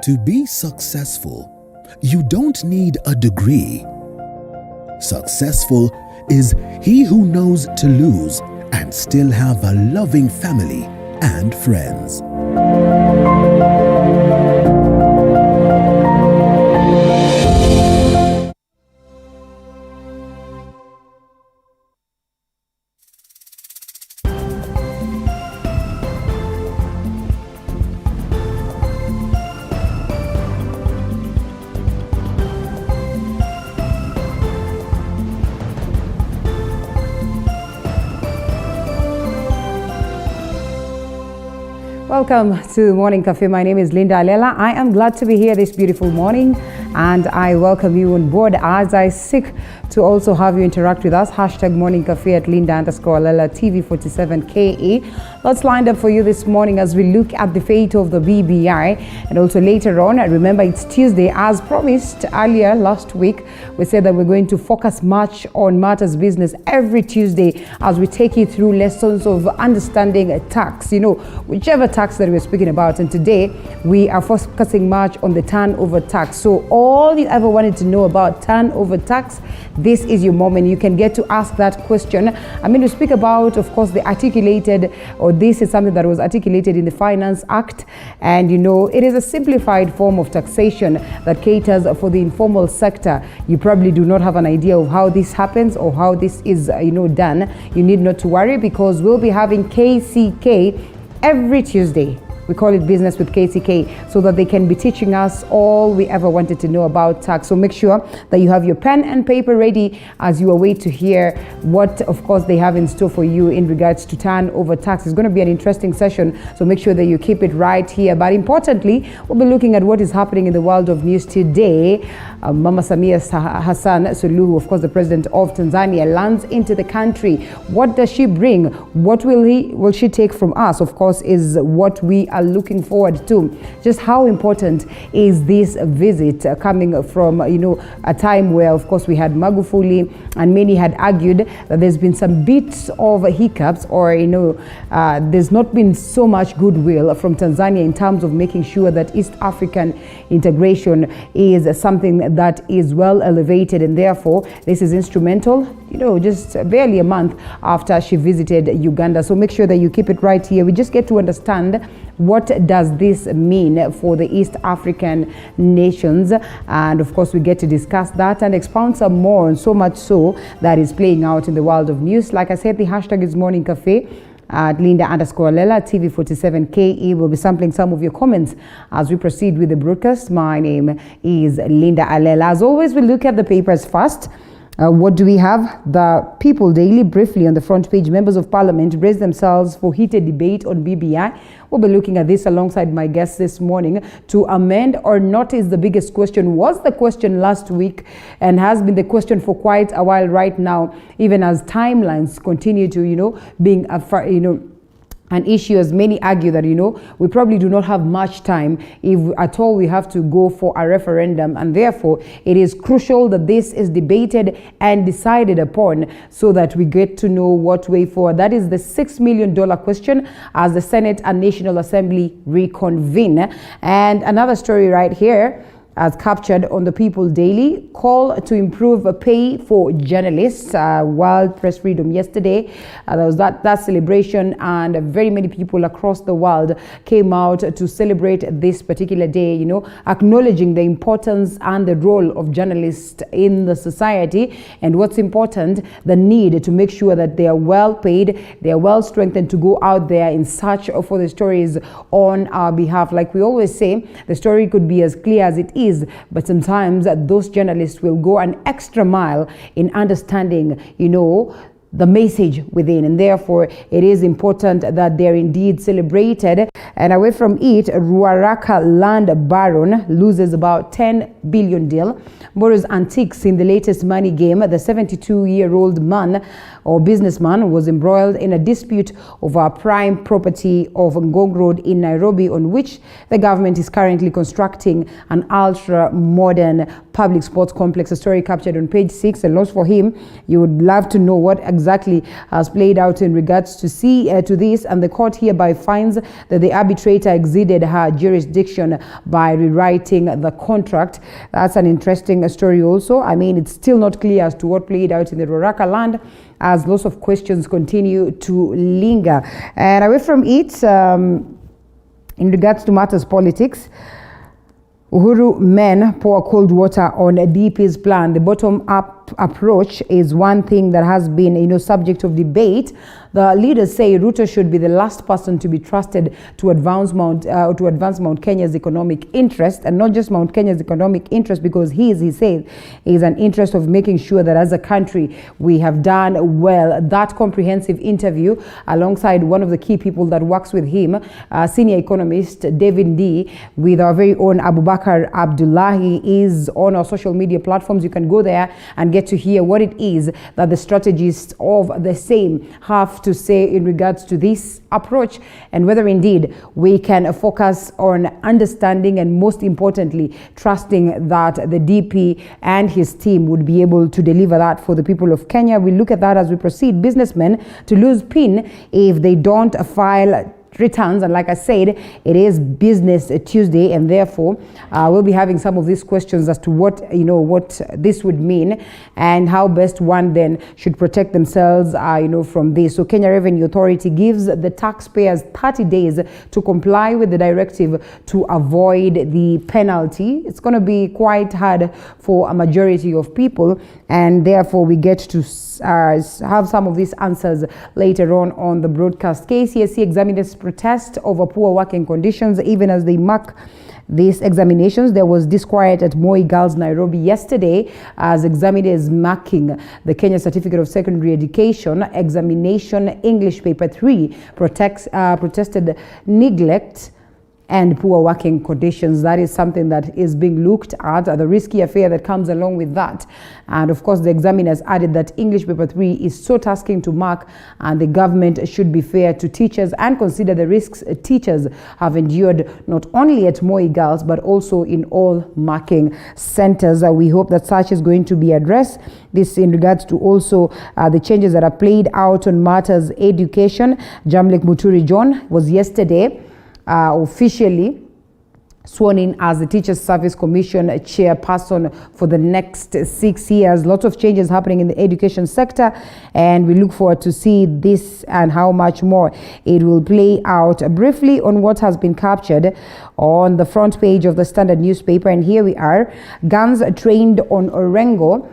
To be successful, you don't need a degree. Successful is he who knows to lose and still have a loving family and friends. Welcome to Morning Cafe. My name is Linda Alela. I am glad to be here this beautiful morning, and I welcome you on board as I seek to also have you interact with us. Hashtag Morning Cafe at Linda_Alela TV47KE. Lots lined up for you this morning as we look at the fate of the BBI, and also later on, remember it's Tuesday, as promised earlier last week. We said that we're going to focus much on matters business every Tuesday as we take you through lessons of understanding tax, whichever tax that we're speaking about. And today we are focusing much on the turnover tax. So all you ever wanted to know about turnover tax, this is your moment. You can get to ask that question. I'm going to speak about, of course, the articulated, or this is something that was articulated in the Finance Act. And it is a simplified form of taxation that caters for the informal sector. You probably do not have an idea of how this happens or how this is, done. You need not to worry, because we'll be having KCK every Tuesday. We call it Business with KCK, so that they can be teaching us all we ever wanted to know about tax. So make sure that you have your pen and paper ready as you await to hear what, of course, they have in store for you in regards to turnover tax. It's going to be an interesting session, so make sure that you keep it right here. But importantly, we'll be looking at what is happening in the world of news today. Mama Samia Hassan Suluhu, of course, the president of Tanzania, lands into the country. What does she bring? What will she take from us? Of course, is what we are looking forward to. Just how important is this visit coming from a time where, of course, we had Magufuli, and many had argued that there's been some bits of hiccups, or there's not been so much goodwill from Tanzania in terms of making sure that East African integration is something that is well elevated, and therefore this is instrumental, just barely a month after she visited Uganda. So make sure that you keep it right here. We just get to understand what does this mean for the East African nations, and of course we get to discuss that and expound some more, and so much so that is playing out in the world of news. Like I said, the hashtag is Morning Cafe at Linda_Alela TV47KE. We'll be sampling some of your comments as we proceed with the broadcast. My name is Linda Alela. As always, we look at the papers first. What do we have? The People Daily, briefly on the front page, members of parliament brace themselves for heated debate on BBI. We'll be looking at this alongside my guests this morning. To amend or not is the biggest question, was the question last week, and has been the question for quite a while right now, even as timelines continue to, being an issue, as many argue that, we probably do not have much time, if at all we have to go for a referendum, and therefore it is crucial that this is debated and decided upon so that we get to know what way forward. That is the $6 million question as the Senate and National Assembly reconvene. And another story right here, as captured on the People Daily, call to improve pay for journalists. World Press Freedom yesterday, there was that celebration, and very many people across the world came out to celebrate this particular day, acknowledging the importance and the role of journalists in the society, and what's important, the need to make sure that they are well paid, they are well strengthened to go out there in search for the stories on our behalf. Like we always say, the story could be as clear as it is, but sometimes those journalists will go an extra mile in understanding, the message within, and therefore it is important that they're indeed celebrated. And away from it, Ruaraka land baron loses about 10 billion deal, borrows antiques in the latest money game. The 72-year-old man or businessman was embroiled in a dispute over prime property of Ngong Road in Nairobi, on which the government is currently constructing an ultra-modern public sports complex. A story captured on page 6. A loss for him. You would love to know what exactly has played out in regards to this, and the court hereby finds that the arbitrator exceeded her jurisdiction by rewriting the contract. That's an interesting story also. I mean, it's still not clear as to what played out in the Roraka land, as lots of questions continue to linger. And away from it, in regards to matters politics, Uhuru men pour cold water on DP's plan. The bottom-up approach is one thing that has been, subject of debate. The leaders say Ruto should be the last person to be trusted to advance Mount Kenya's economic interest, and not just Mount Kenya's economic interest, because he says, is an interest of making sure that as a country we have done well. That comprehensive interview, alongside one of the key people that works with him, senior economist David D, with our very own Abubakar Abdullahi, is on our social media platforms. You can go there and get to hear what it is that the strategists of the same have to say in regards to this approach, and whether indeed we can focus on understanding and, most importantly, trusting that the DP and his team would be able to deliver that for the people of Kenya. We'll look at that as we proceed. Businessmen to lose PIN if they don't file returns, and like I said, it is Business Tuesday, and therefore we'll be having some of these questions as to what this would mean and how best one then should protect themselves from this. So Kenya Revenue Authority gives the taxpayers 30 days to comply with the directive to avoid the penalty. It's going to be quite hard for a majority of people, and therefore we get to have some of these answers later on the broadcast. KCSE examiners protest over poor working conditions even as they mark these examinations. There was disquiet at Moi Girls Nairobi yesterday as examiners marking the Kenya Certificate of Secondary Education examination English paper 3 protested neglect and poor working conditions. That is something that is being looked at, the risky affair that comes along with that. And of course, the examiners added that English paper 3 is so tasking to mark, and the government should be fair to teachers and consider the risks teachers have endured, not only at Moi Girls, but also in all marking centers. We hope that such is going to be addressed. This in regards to also the changes that are played out on matters education. Jamlek Muturi John was yesterday officially sworn in as the Teachers Service Commission chairperson for the next 6 years. Lots of changes happening in the education sector, and we look forward to see this and how much more it will play out. Briefly on what has been captured on the front page of the Standard newspaper, and here we are. Guns trained on Orengo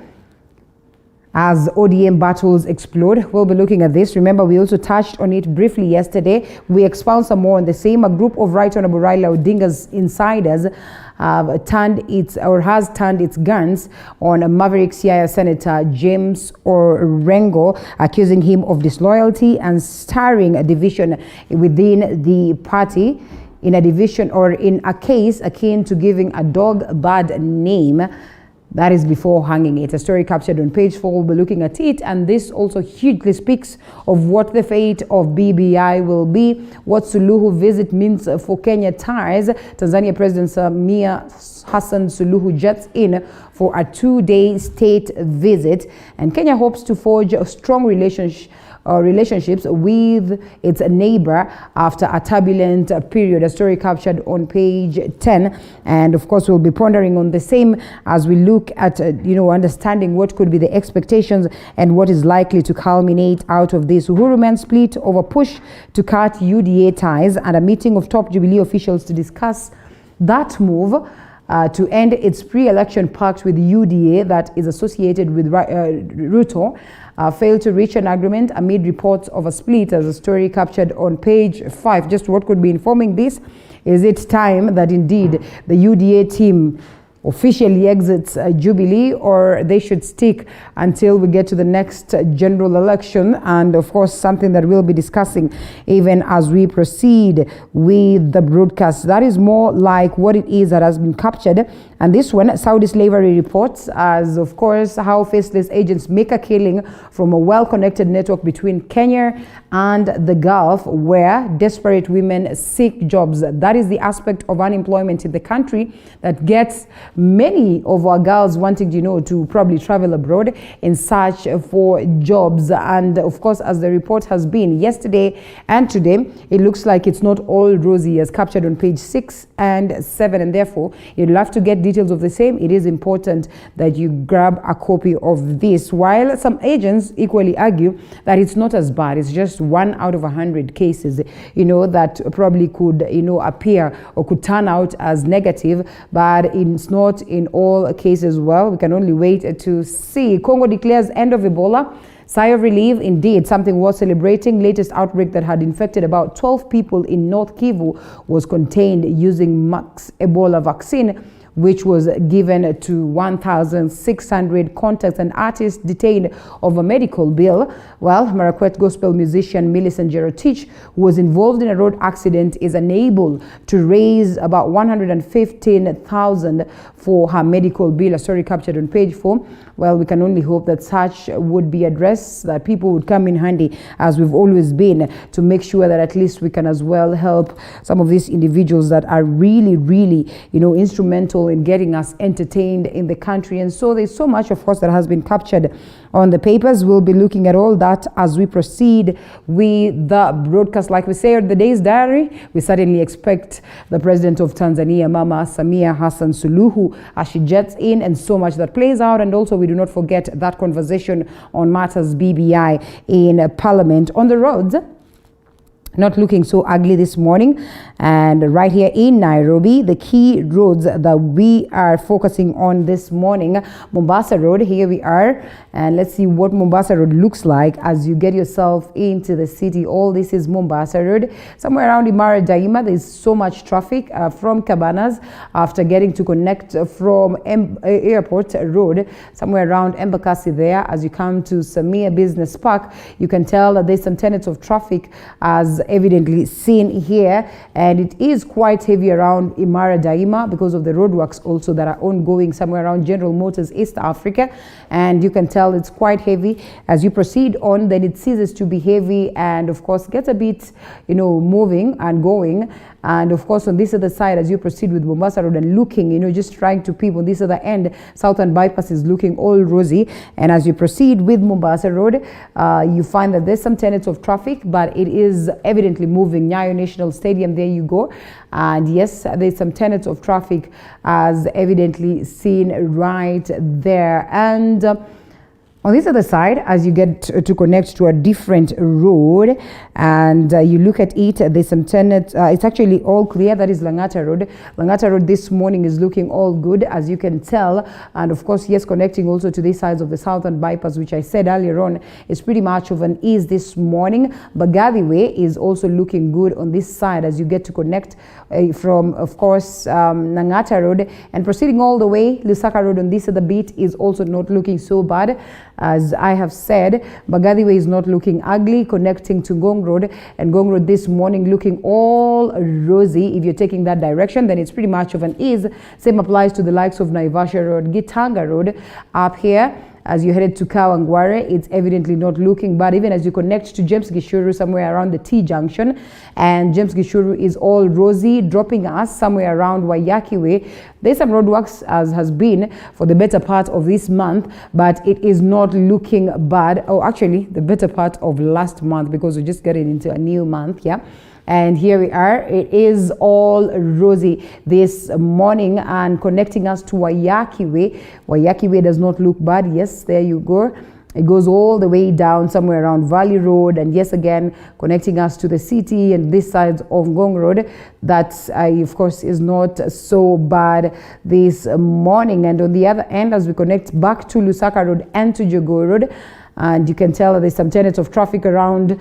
as ODM battles explode. We'll be looking at this. Remember, we also touched on it briefly yesterday. We expound some more on the same. A group of Right Honorable Raila Odinga's insiders has turned its guns on Maverick Siaya Senator James Orengo, accusing him of disloyalty and stirring a division within the party in a case akin to giving a dog a bad name. That is before hanging it. A story captured on page 4. We'll be looking at it, and this also hugely speaks of what the fate of BBI will be, what Suluhu visit means for Kenya ties. Tanzania President Samia Hassan Suluhu jets in for a 2-day state visit, and Kenya hopes to forge a strong relationships with its neighbor after a turbulent period. A story captured on page 10, and of course we'll be pondering on the same as we look at understanding what could be the expectations and what is likely to culminate out of this. Uhuru men split over push to cut UDA ties, and a meeting of top Jubilee officials to discuss that move to end its pre-election pact with UDA that is associated with Ruto failed to reach an agreement amid reports of a split, as a story captured on page 5. Just what could be informing this? Is it time that indeed the UDA team officially exits Jubilee, or they should stick until we get to the next general election? And of course, something that we'll be discussing even as we proceed with the broadcast. That is more like what it is that has been captured. And this one, Saudi slavery reports, as of course how faceless agents make a killing from a well-connected network between Kenya and the Gulf, where desperate women seek jobs. That is the aspect of unemployment in the country that gets many of our girls wanting, to probably travel abroad in search for jobs. And of course, as the report has been yesterday and today, it looks like it's not all rosy, as captured on page 6 and 7, and therefore you'd love to get details of the same. It is important that you grab a copy of this, while some agents equally argue that it's not as bad. It's just 1 out of 100 cases, that probably could, appear or could turn out as negative, but it's not in all cases. Well, we can only wait to see. Congo declares end of Ebola. Sigh of relief, indeed, something worth celebrating. Latest outbreak that had infected about 12 people in North Kivu was contained using Max Ebola vaccine, which was given to 1,600 contacts and artists detained of a medical bill. Well, Marakwet gospel musician Millicent Jerotich, who was involved in a road accident, is unable to raise about 115,000 for her medical bill. A story captured on page 4. Well, we can only hope that such would be addressed, that people would come in handy, as we've always been, to make sure that at least we can as well help some of these individuals that are really, really, instrumental in getting us entertained in the country. And so there's so much, of course, that has been captured on the papers. We'll be looking at all that as we proceed with the broadcast. Like we say on the day's diary, we certainly expect the president of Tanzania, Mama Samia Hassan Suluhu, as she jets in, and so much that plays out. And also we do not forget that conversation on matters BBI in Parliament. On the roads, not looking so ugly this morning. And right here in Nairobi, the key roads that we are focusing on this morning: Mombasa Road, here we are, and let's see what Mombasa Road looks like as you get yourself into the city. All this is Mombasa Road. Somewhere around Imara Daima, there's so much traffic from Cabanas after getting to connect from Airport Road, somewhere around Embakasi there. As you come to Samia Business Park, you can tell that there's some tenets of traffic as evidently seen here, and it is quite heavy around Imara Daima because of the roadworks also that are ongoing somewhere around General Motors East Africa, and you can tell it's quite heavy. As you proceed on, then it ceases to be heavy and of course gets a bit moving and going. And of course, on this other side, as you proceed with Mombasa Road and looking, just trying to peep on this other end, Southern Bypass is looking all rosy. And as you proceed with Mombasa Road, you find that there's some tenets of traffic, but it is evidently moving. Nyayo National Stadium, there you go. And yes, there's some tenets of traffic as evidently seen right there. And on this other side, as you get to connect to a different road and you look at it, there's some tenants, it's actually all clear. That is Langata Road. Langata Road this morning is looking all good, as you can tell. And of course, yes, connecting also to these sides of the Southern Bypass, which I said earlier on, is pretty much of an ease this morning. But Gotv is also looking good on this side as you get to connect from, of course, Langata Road and proceeding all the way. Lusaka Road on this other bit is also not looking so bad. As I have said, Gotv is not looking ugly, connecting to Ngong Road, and Ngong Road this morning looking all rosy. If you're taking that direction, then it's pretty much of an ease. Same applies to the likes of Naivasha Road, Gitanga Road up here. As you headed to Kawangware, it's evidently not looking bad. Even as you connect to James Gishuru somewhere around the T junction, and James Gishuru is all rosy, dropping us somewhere around Waiyaki Way. There's some roadworks, as has been for the better part of this month, but it is not looking bad. Oh, actually, the better part of last month, because we're just getting into a new month, yeah. And here we are. It is all rosy this morning and connecting us to Waiyaki Way. Waiyaki Way does not look bad. Yes, there you go. It goes all the way down somewhere around Valley Road, and yes, again, connecting us to the city and this side of Ngong Road. That, of course, is not so bad this morning. And on the other end, as we connect back to Lusaka Road and to Jogoo Road, and you can tell that there's some tenets of traffic around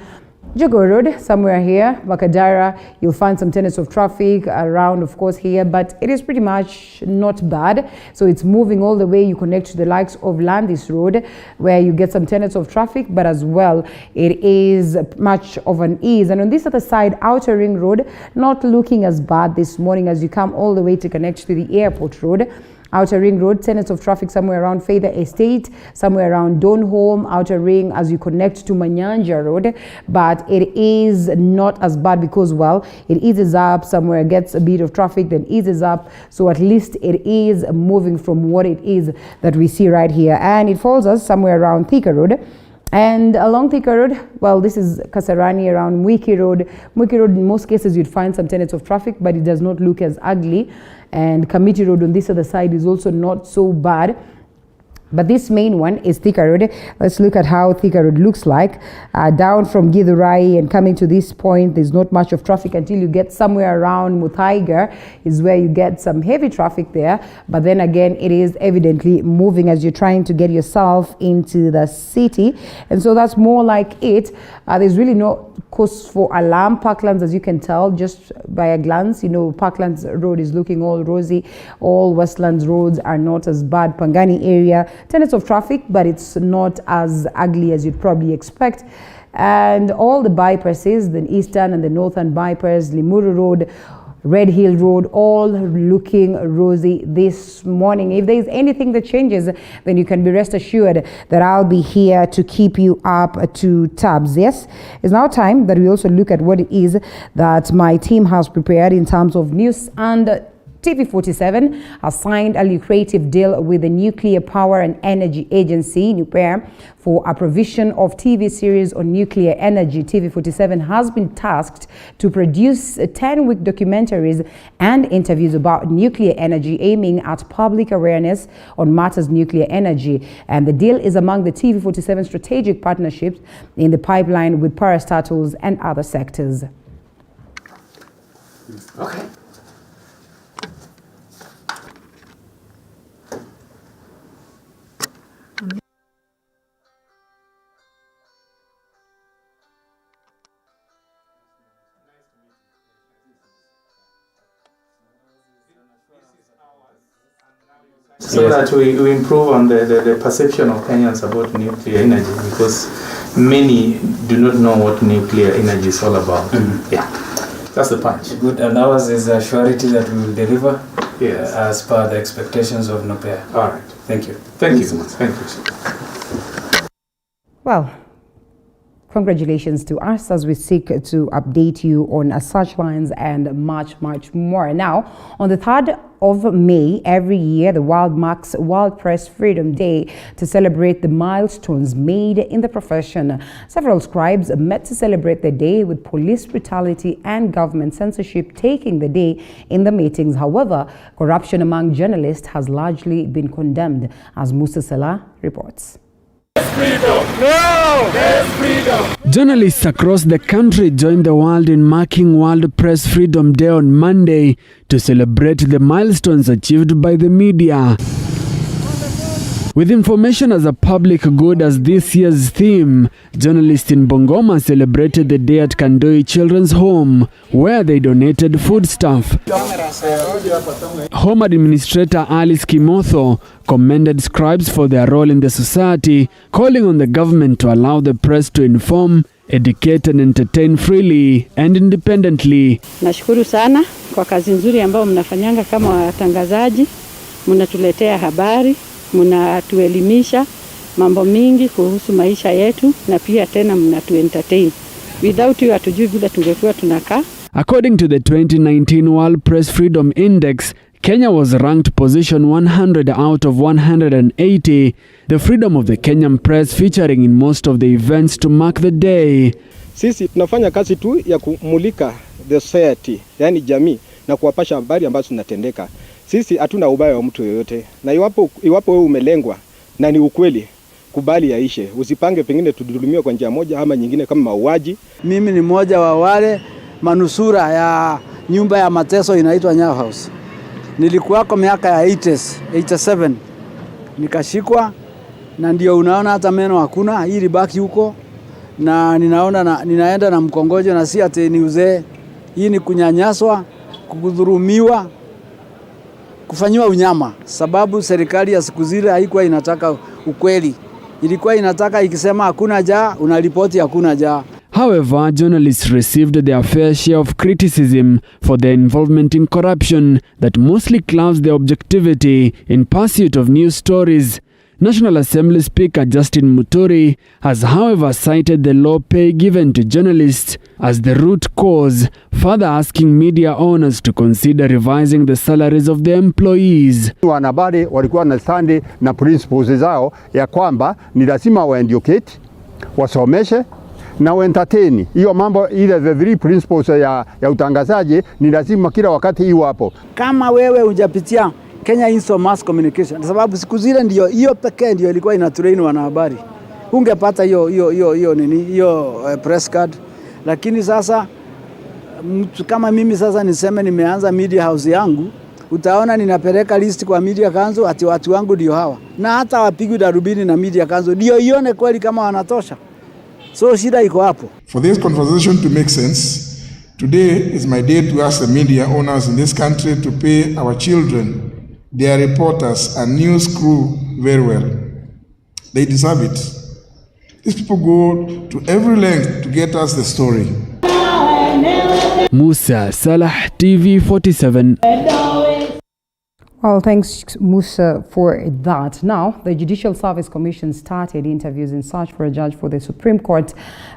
Jogoo Road, somewhere here, Makadara. You'll find some tenets of traffic around, of course, here, but it is pretty much not bad. So it's moving all the way. You connect to the likes of Landis Road, where you get some tenets of traffic, but as well, it is much of an ease. And on this other side, Outer Ring Road, not looking as bad this morning as you come all the way to connect to the Airport Road. Outer Ring Road, tenets of traffic somewhere around Feather Estate, somewhere around Donholm, Outer Ring as you connect to Manyanja Road. But it is not as bad because, well, it eases up somewhere, gets a bit of traffic, then eases up. So at least it is moving from what it is that we see right here. And it follows us somewhere around Thika Road. And along Thika Road, well, this is Kasarani around Mwiki Road. Mwiki Road, in most cases, you'd find some tenets of traffic, but it does not look as ugly. And Kamiti Road on this other side is also not so bad. But this main one is Thika Road. Let's look at how Thika Road looks like. Down from Githurai and coming to this point, there's not much of traffic until you get somewhere around Muthaiga is where you get some heavy traffic there. But then again, it is evidently moving as you're trying to get yourself into the city. And so that's more like it. There's really no cause for alarm. Parklands, as you can tell, just by a glance, you know, Parklands Road is looking all rosy. All Westlands roads are not as bad. Pangani area, tenets of traffic, but it's not as ugly as you'd probably expect. And all the bypasses, the eastern and the northern bypass, Limuru Road, Red Hill Road, all looking rosy this morning. If there's anything that changes, then you can be rest assured that I'll be here to keep you up to tabs. Yes, it's now time that we also look at what it is that my team has prepared in terms of news. And TV47 has signed a lucrative deal with the Nuclear Power and Energy Agency, NUPER, for a provision of TV series on nuclear energy. TV47 has been tasked to produce 10-week documentaries and interviews about nuclear energy, aiming at public awareness on matters nuclear energy. And the deal is among the TV47 strategic partnerships in the pipeline with parastatals and other sectors. Okay. So that we improve on the perception of Kenyans about nuclear energy, because many do not know what nuclear energy is all about. Yeah, that's the punch. Good, and ours is a surety that we will deliver as per the expectations of NUPER. All right. Thank you. Thank you so much. Thank you. Well, congratulations to us as we seek to update you on such lines and much, much more. Now, on the 3rd of May every year, the world marks World Press Freedom Day to celebrate the milestones made in the profession. Several scribes met to celebrate the day, with police brutality and government censorship taking the day in the meetings. However, corruption among journalists has largely been condemned, as Musa Salah reports. Journalists across the country joined the world in marking World Press Freedom Day on Monday to celebrate the milestones achieved by the media. With information as a public good as this year's theme, journalists in Bungoma celebrated the day at Kandoi Children's Home, where they donated foodstuff. Home Administrator Alice Kimotho commended scribes for their role in the society, calling on the government to allow the press to inform, educate and entertain freely and independently. Nashukuru sana kwa kazi nzuri ambayo mnafanyanga kama watangazaji, mnatuletea habari, mnatuelimisha mambo mingi kuhusu maisha yetu, na pia tena mnatuentertain. Without you hatujui vile tungekuwa tunakaa. According to the 2019 World Press Freedom Index, Kenya was ranked position 100 out of 180, the freedom of the Kenyan press featuring in most of the events to mark the day. Sisi tunafanya kazi tu ya kumulika the society, yani jamii, na kuwapasha habari ambazo zinatendeka. Sisi hatuna ubaya wa mtu yoyote, na iwapo wewe umelengwa na ni ukweli, kubali yaishe. Usipange pengine tudhulumiwe kwa njia moja ama nyingine kama mauaji. Mimi ni mmoja wa wale manusura ya nyumba ya mateso inaitwa Nyayo House. Nilikuwako miaka ya 80s, 87. Nikashikwa na ndio unaona hata meno hakuna, hii libaki huko, na ninaenda na mkongojo, na si ati ni uzee. Hii ni kunyanyaswa, kudhulumiwa, kufanywa unyama, sababu serikali ya siku zile haikuwa inataka ukweli. Ilikuwa inataka ikisema hakuna njaa, unaripoti hakuna njaa. However, journalists received their fair share of criticism for their involvement in corruption that mostly clouds their objectivity in pursuit of news stories. National Assembly Speaker Justin Muturi has, however, cited the low pay given to journalists as the root cause, further asking media owners to consider revising the salaries of their employees. Wanahabari walikuwa na standi na principles zao ya kwamba ni lazima wa-educate, wasomeshe na entertain. Hiyo mambo ile the very principles ya utangazaji ni lazima kila wakati iwe hapo. Kama wewe hujapitia Kenya Institute of Mass Communication, kwa sababu siku zile ndio hiyo pekee ndio ilikuwa inatrain wanahabari, ungepata hiyo press card. Lakini sasa mtu kama mimi sasa niseme nimeanza media house yangu, utaona ninapeleka list kwa media council ati watu wangu ndio hawa, na hata wapigwe darubini na media council ndio ione kweli kama wanatosha. So shida iko hapo. For this conversation to make sense, today is my day to ask the media owners in this country to pay our children, their reporters and news crew very well. They deserve it. These people go to every length to get us the story. Musa Salah, TV 47. Well, thanks, Musa, for that. Now, the Judicial Service Commission started interviews in search for a judge for the Supreme Court,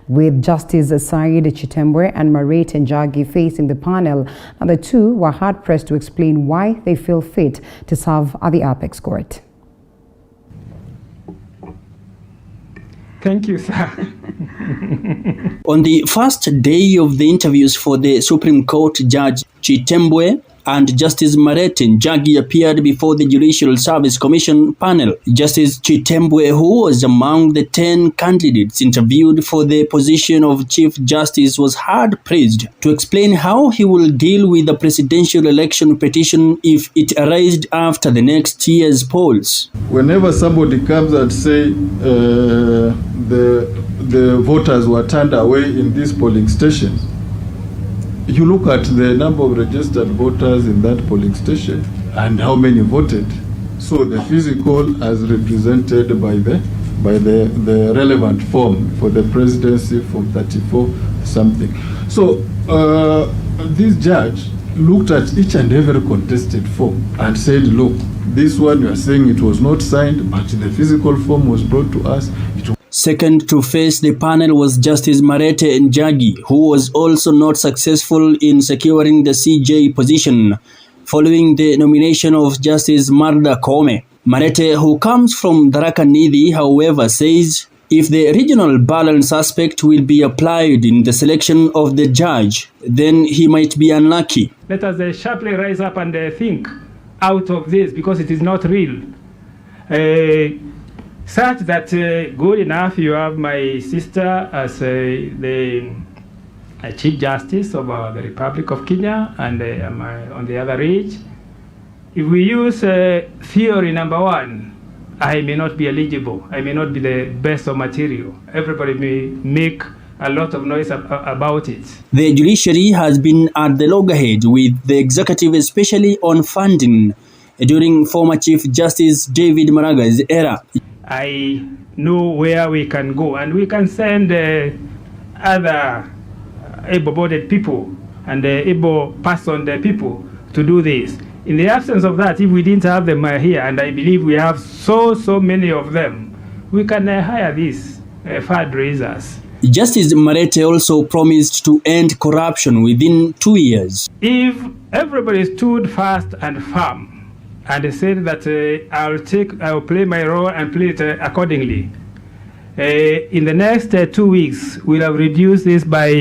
with Justice Said Chitembwe and Marete Njagi facing the panel. And the two were hard-pressed to explain why they feel fit to serve at the Apex Court. Thank you, sir. On the first day of the interviews for the Supreme Court, Judge Chitembwe and Justice Marete Njagi appeared before the Judicial Service Commission panel. Justice Chitembwe, who was among the 10 candidates interviewed for the position of Chief Justice, was hard-pressed to explain how he will deal with the presidential election petition if it arises after the next year's polls. Whenever somebody comes and say the voters were turned away in these polling stations, you look at the number of registered voters in that polling station and how many voted. So the physical as represented by the relevant form for the presidency from 34 something. So this judge looked at each and every contested form and said, look, this one you are saying it was not signed, but the physical form was brought to us. Second to face the panel was Justice Marete Njagi, who was also not successful in securing the CJ position following the nomination of Justice Marda Koome. Marete, who comes from Tharaka Nithi, however, says if the regional balance aspect will be applied in the selection of the judge, then he might be unlucky. Let us sharply rise up and think out of this, because it is not real. Such that good enough, you have my sister as the Chief Justice of the Republic of Kenya, and on the other edge. If we use theory number one, I may not be eligible. I may not be the best of material. Everybody may make a lot of noise about it. The judiciary has been at the loggerhead with the executive, especially on funding, during former Chief Justice David Maraga's era. I know where we can go, and we can send other able-bodied people and able-personed people to do this. In the absence of that, if we didn't have them here, and I believe we have so many of them, we can hire these fundraisers. Justice Marete also promised to end corruption within 2 years. If everybody stood fast and firm, and said that I'll play my role and play it accordingly, in the next 2 weeks, we'll have reduced this by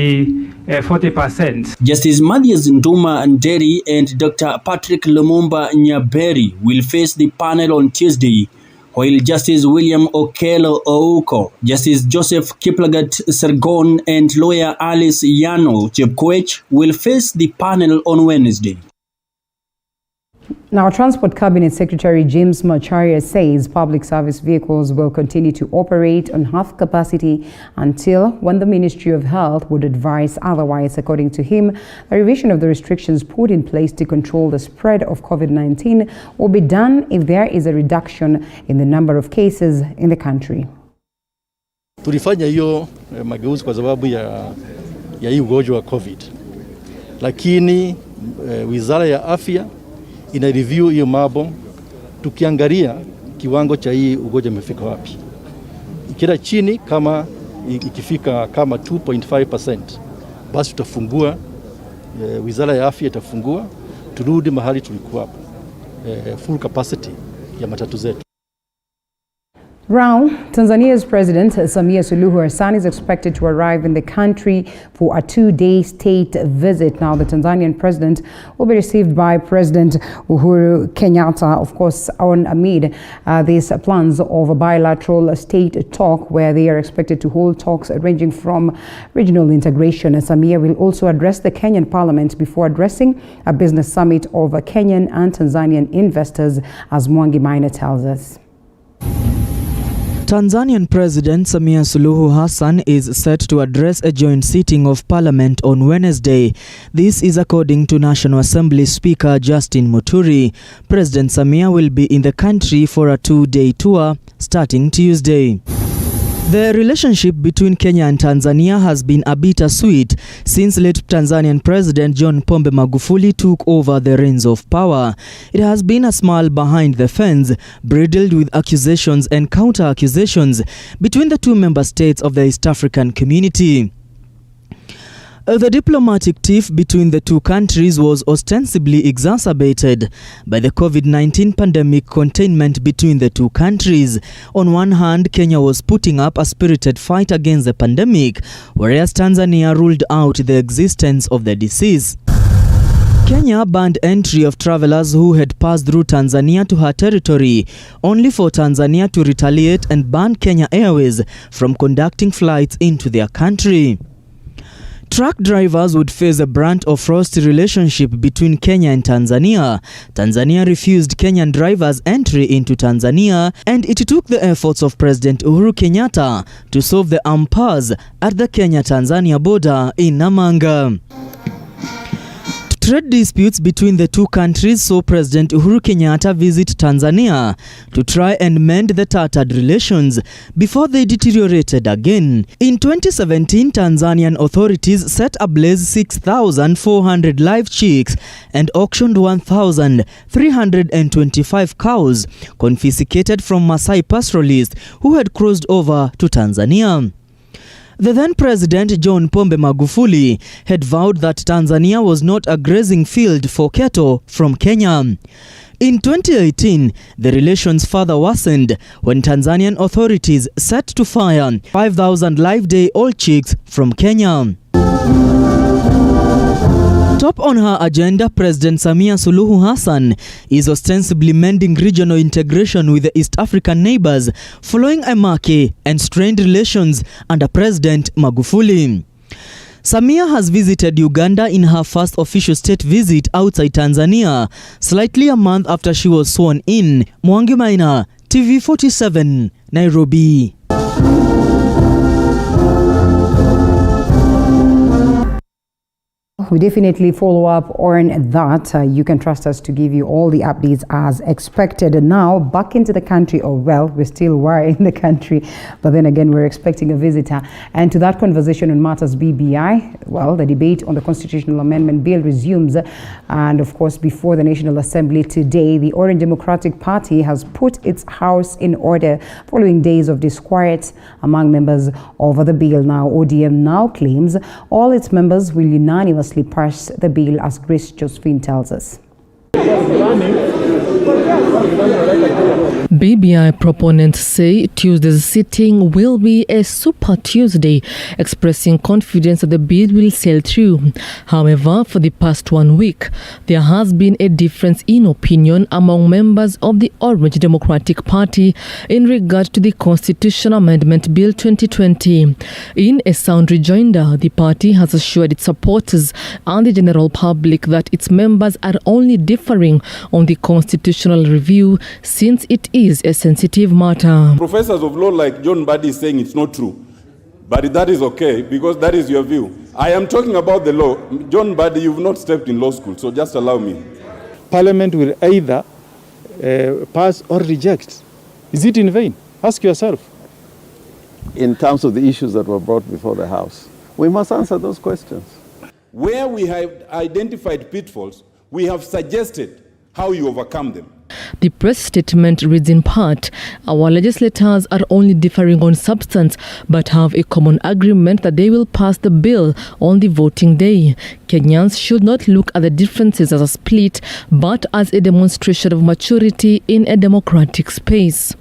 40%. Justice Mathias Nduma Nderi and Dr. Patrick Lumumba Nyaberi will face the panel on Tuesday, while Justice William Okello Ouko, Justice Joseph Kiplagat Sergon, and lawyer Alice Yano Chepkoech will face the panel on Wednesday. Now, Transport Cabinet Secretary James Macharia says public service vehicles will continue to operate on half capacity until when the Ministry of Health would advise otherwise. According to him, a revision of the restrictions put in place to control the spread of COVID-19 will be done if there is a reduction in the number of cases in the country. tulifanya hiyo mageuzi kwa sababu ya hii ugonjwa wa COVID. Lakini Wizara ya Afya ina review hiyo mambo, tukiangalia kiwango cha hii ugonjwa imefika wapi. Ikira chini kama ikifika kama 2.5%, basi tutafungua, Wizara ya Afya itafungua, turudi mahali tulikuwa hapo, full capacity ya matatu zetu. Now, Tanzania's President Samia Suluhu Hassan is expected to arrive in the country for a 2-day state visit. Now, the Tanzanian president will be received by President Uhuru Kenyatta, of course, amid these plans of a bilateral state talk where they are expected to hold talks ranging from regional integration. Samia will also address the Kenyan parliament before addressing a business summit of Kenyan and Tanzanian investors, as Mwangi Maina tells us. Tanzanian President Samia Suluhu Hassan is set to address a joint sitting of parliament on Wednesday. This is according to National Assembly Speaker Justin Muturi. President Samia will be in the country for a 2-day tour starting Tuesday. The relationship between Kenya and Tanzania has been a bittersweet since late Tanzanian President John Pombe Magufuli took over the reins of power. It has been a smile behind the fence, bridled with accusations and counter-accusations between the two member states of the East African community. The diplomatic tiff between the two countries was ostensibly exacerbated by the COVID-19 pandemic containment between the two countries. On one hand, Kenya was putting up a spirited fight against the pandemic, whereas Tanzania ruled out the existence of the disease. Kenya banned entry of travelers who had passed through Tanzania to her territory, only for Tanzania to retaliate and ban Kenya Airways from conducting flights into their country. Truck drivers would face a brunt of frosty relationship between Kenya and Tanzania. Tanzania refused Kenyan drivers entry into Tanzania, and it took the efforts of President Uhuru Kenyatta to solve the impasse at the Kenya-Tanzania border in Namanga. Trade disputes between the two countries saw President Uhuru Kenyatta visit Tanzania to try and mend the tattered relations before they deteriorated again. In 2017, Tanzanian authorities set ablaze 6,400 live chicks and auctioned 1,325 cows confiscated from Maasai pastoralists who had crossed over to Tanzania. The then President John Pombe Magufuli had vowed that Tanzania was not a grazing field for cattle from Kenya. In 2018, the relations further worsened when Tanzanian authorities set to fire 5,000 live-day-old chicks from Kenya. Top on her agenda, President Samia Suluhu Hassan is ostensibly mending regional integration with the East African neighbors following a murky and strained relations under President Magufuli. Samia has visited Uganda in her first official state visit outside Tanzania, slightly a month after she was sworn in. Mwangi Maina, TV47, Nairobi. We definitely follow up on that. You can trust us to give you all the updates as expected. Now, back into the country, or well, we still were in the country, but then again, we're expecting a visitor. And to that conversation on matters BBI, well, the debate on the constitutional amendment bill resumes. And of course, before the National Assembly today, the Orange Democratic Party has put its house in order following days of disquiet among members over the bill. Now, ODM now claims all its members will unanimously pass the bill, as Grace Josephine tells us. BBI proponents say Tuesday's sitting will be a Super Tuesday, expressing confidence that the bill will sail through. However, for the past 1 week, there has been a difference in opinion among members of the Orange Democratic Party in regard to the Constitutional Amendment Bill 2020. In a sound rejoinder, the party has assured its supporters and the general public that its members are only differing on the constitutional review since it is a sensitive matter. Professors of law like John Buddy is saying it's not true, but that is okay because that is your view. I am talking about the law. John Buddy, you've not stepped in law school, so just allow me. Parliament will either pass or reject. Is it in vain? Ask yourself. in terms of the issues that were brought before the House. We must answer those questions. Where we have identified pitfalls, we have suggested how you overcome them. The press statement reads in part, our legislators are only differing on substance but have a common agreement that they will pass the bill on the voting day. Kenyans should not look at the differences as a split but as a demonstration of maturity in a democratic space.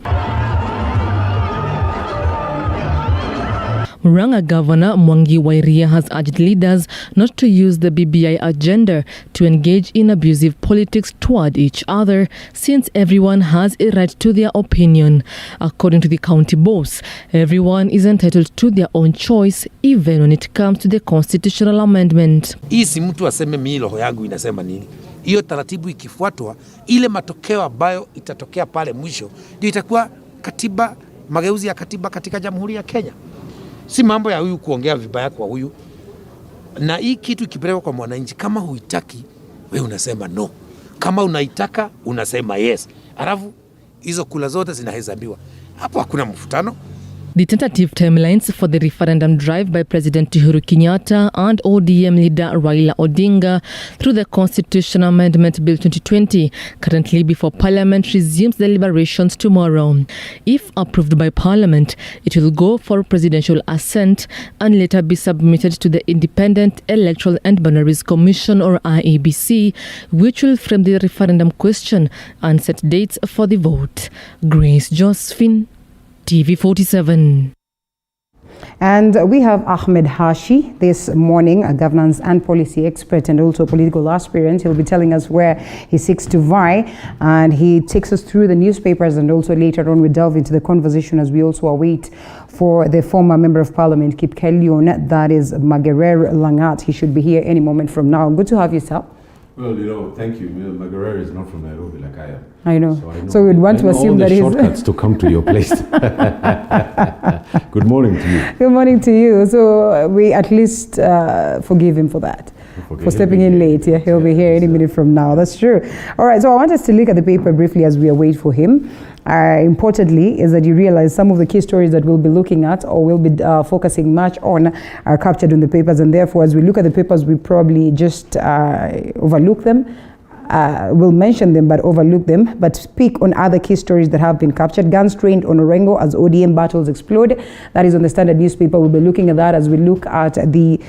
Murang'a Governor Mwangi wa Iria has urged leaders not to use the BBI agenda to engage in abusive politics toward each other, since everyone has a right to their opinion. According to the county boss, everyone is entitled to their own choice, even when it comes to the constitutional amendment. Hii si mtu aseme mimi roho yangu inasema nini. Hiyo taratibu ikifuatwa, ile matokeo ambayo itatokea pale mwisho ndio itakuwa katiba, mageuzi ya katiba katika Jamhuri ya Kenya. Si mambo ya huyu kuongea vibaya kwa huyu. Na hii kitu ikipelekwa kwa mwananchi, kama huitaki, wewe unasema no. Kama unaitaka, unasema yes. Alafu hizo kula zote zinahesabiwa. Hapo hakuna mvutano. The tentative timelines for the referendum drive by President Uhuru Kenyatta and ODM leader Raila Odinga through the Constitutional Amendment Bill 2020, currently before Parliament, resumes deliberations tomorrow. If approved by Parliament, it will go for presidential assent and later be submitted to the Independent Electoral and Boundaries Commission, or IEBC, which will frame the referendum question and set dates for the vote. Grace Josephine, TV47. And we have Ahmed Hashi this morning, a governance and policy expert and also political aspirant. He'll be telling us where he seeks to vie, and he takes us through the newspapers, and also later on we delve into the conversation as we also await for the former Member of Parliament, Kip Kelyon, that is Magerer Langat. He should be here any moment from now. Good to have you, sir. Well, thank you. Magerer is not from Nairobi like I am. I know. So we'd want to assume that he's shortcuts to come to your place. Good morning to you. Good morning to you. So we at least forgive him for that. For stepping in late. Yeah, he'll be here any minute from now. That's true. All right, so I want us to look at the paper briefly as we await for him. Importantly is that you realize some of the key stories that we'll be looking at or we'll be focusing much on are captured in the papers, and therefore as we look at the papers we probably just overlook them. We'll mention them but overlook them, but speak on other key stories that have been captured. Guns trained on Orengo as ODM battles explode. That is on the Standard newspaper. We'll be looking at that as we look at the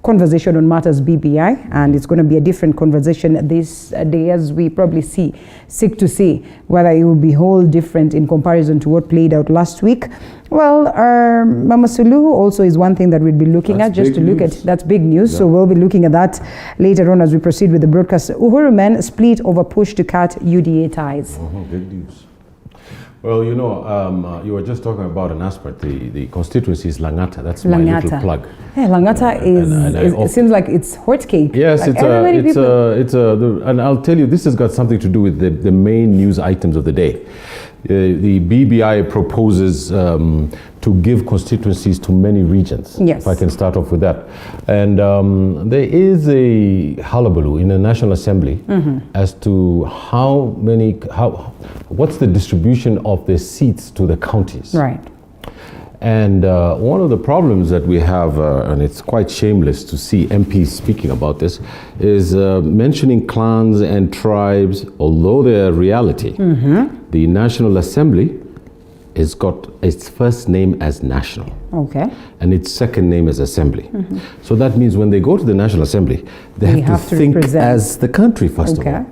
conversation on matters BBI, and it's going to be a different conversation this day as we probably seek to see whether it will be whole different in comparison to what played out last week. Well, Mama Suluhu also is one thing that we'll be looking at, just to look at. That's big news, so we'll be looking at that later on as we proceed with the broadcast. Uhuru men split over push to cut UDA ties. Big news. Well, you were just talking about an aspect. The constituency is Langata. That's my little plug. Yeah, Langata it seems like it's hot cake. Yes, like and I'll tell you, this has got something to do with the main news items of the day. The BBI proposes to give constituencies to many regions. Yes. If I can start off with that. And there is a hullabaloo in the National Assembly as to what's the distribution of the seats to the counties. Right. And one of the problems that we have, and it's quite shameless to see MPs speaking about this, is mentioning clans and tribes, although they're a reality. The National Assembly has got its first name as national. Okay. And its second name as assembly. So that means when they go to the National Assembly, they have to think as the country first of all.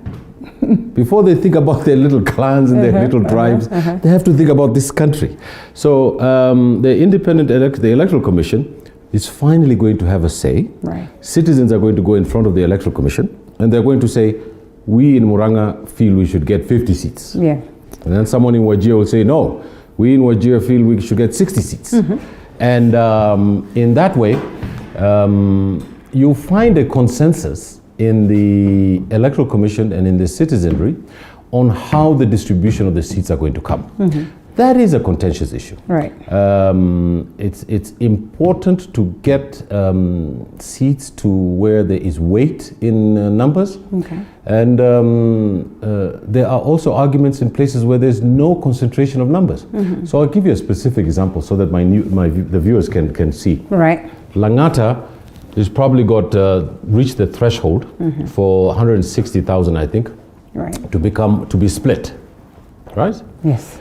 Before they think about their little clans and their little tribes, they have to think about this country. So the Electoral Commission is finally going to have a say. Right. Citizens are going to go in front of the Electoral Commission and they're going to say, we in Murang'a feel we should get 50 seats. Yeah. And then someone in Wajir will say, no, we in Wajir feel we should get 60 seats. And in that way, you find a consensus in the Electoral Commission and in the citizenry on how the distribution of the seats are going to come. That is a contentious issue. Right. It's important to get seats to where there is weight in numbers. Okay. And there are also arguments in places where there's no concentration of numbers. So I'll give you a specific example so that the viewers can see. Right. Langata has probably reached the threshold for 160,000, I think, right, to be split, right? Yes.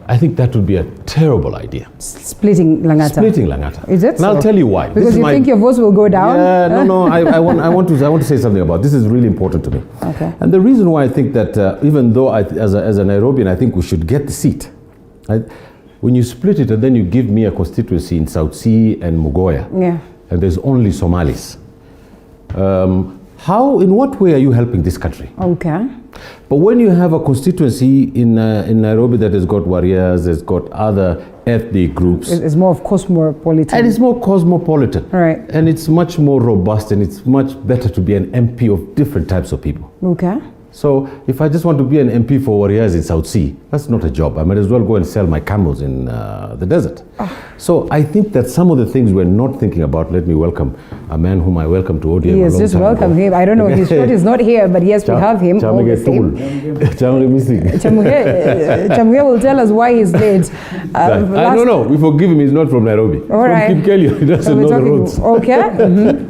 I think that would be a terrible idea. Splitting Langata. Splitting Langata. Is it? And I'll tell you why. Because you think your votes will go down? Yeah, no. I want to say something about this. Is really important to me. Okay. And the reason why I think that even though as a Nairobian, I think we should get the seat. Right? When you split it and then you give me a constituency in South Sea and Mugoya, and there's only Somalis, in what way are you helping this country? Okay. But when you have a constituency in Nairobi that has got warriors, has got other ethnic groups. It's more of cosmopolitan. And it's more cosmopolitan. Right. And it's much more robust, and it's much better to be an MP of different types of people. Okay. So if I just want to be an MP for warriors in South Sea, that's not a job. I might as well go and sell my camels in the desert. So I think that some of the things we're not thinking about. Let me welcome a man whom I welcomed to ODM. Yes, just welcome him. I don't know, his short is not here, but yes, we have him. Chamuge will tell us why he's late. No, we forgive him. He's not from Nairobi. All right. From Kipkelio. He doesn't know the roads. Okay.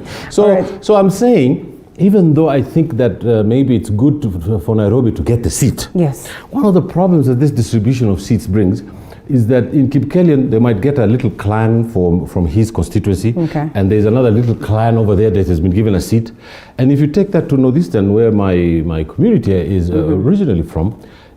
So I'm saying, even though I think that maybe it's good for Nairobi to get the seat. Yes. One of the problems that this distribution of seats brings is that in Kipkelian they might get a little clan from his constituency, and there's another little clan over there that has been given a seat. And if you take that to Northeastern, where my community is originally from,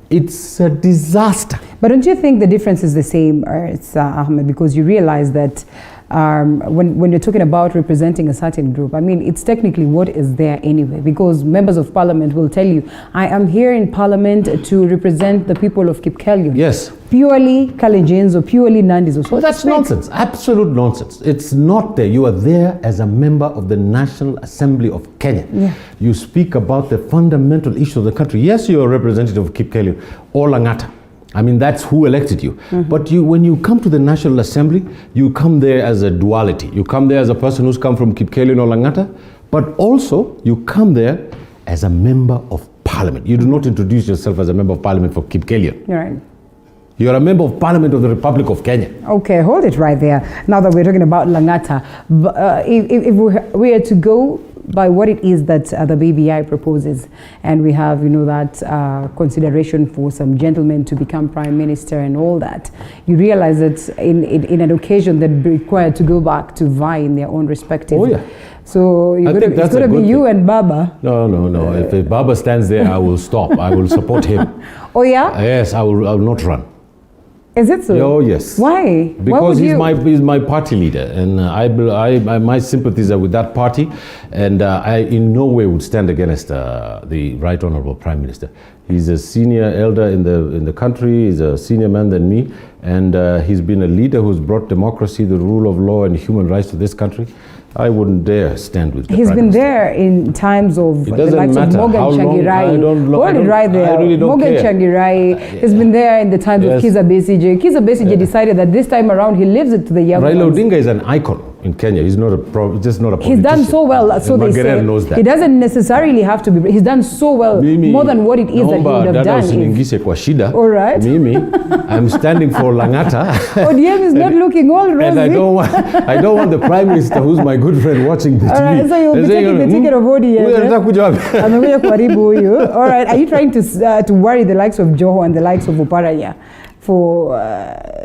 it's a disaster. But don't you think the difference is the same, Ahmed, because you realize that when you're talking about representing a certain group, I mean, it's technically what is there anyway, because members of parliament will tell you, I am here in parliament to represent the people of Kipkelio. Yes. Purely Kalenjins or purely Nandis or so. That's nonsense, absolute nonsense. It's not there. You are there as a member of the National Assembly of Kenya. Yeah. You speak about the fundamental issue of the country. Yes, you're a representative of Kipkelio or Langata. I mean, that's who elected you. But when you come to the National Assembly, you come there as a duality. You come there as a person who's come from Kipkelio or Langata, but also you come there as a member of parliament. You do not introduce yourself as a member of parliament for Kipkelio. You're right. You're a member of parliament of the Republic of Kenya. Okay, hold it right there. Now that we're talking about Langata, if we are to go by what it is that the BBI proposes, and we have, that consideration for some gentlemen to become prime minister and all that, you realize that in an occasion they'd be required to go back to vie in their own respective. Oh, yeah. So it's going to be you and Baba. No. If Baba stands there, I will stop. I will support him. Oh, yeah? Yes, I will not run. Is it so? Oh, yes. Why? Because he's my party leader, and my sympathies are with that party, and I in no way would stand against the Right Honourable Prime Minister. He's a senior elder in the country. He's a senior man than me, and he's been a leader who's brought democracy, the rule of law, and human rights to this country. I wouldn't dare stand with the He's Prime been Minister. there in times of the likes of Morgan Changirai. Hold it right there. I really don't Morgan care. Changirai has been there in the times of Kizza Besigye. Kizza Besigye decided that this time around he lives it to the young Raila ones. Odinga is an icon in Kenya. He's not just not a politician. He's done so well, so they say. Knows that. He doesn't necessarily have to be. He's done so well, more than what it is that he would have done. All right. Mimi, I'm standing for Langata. ODM is not looking all rosy. And I don't want the Prime Minister, who's my good friend, watching the TV. All right, so you'll be taking the ticket of ODM. All right, are you trying to worry the likes of Joho and the likes of Oparanya for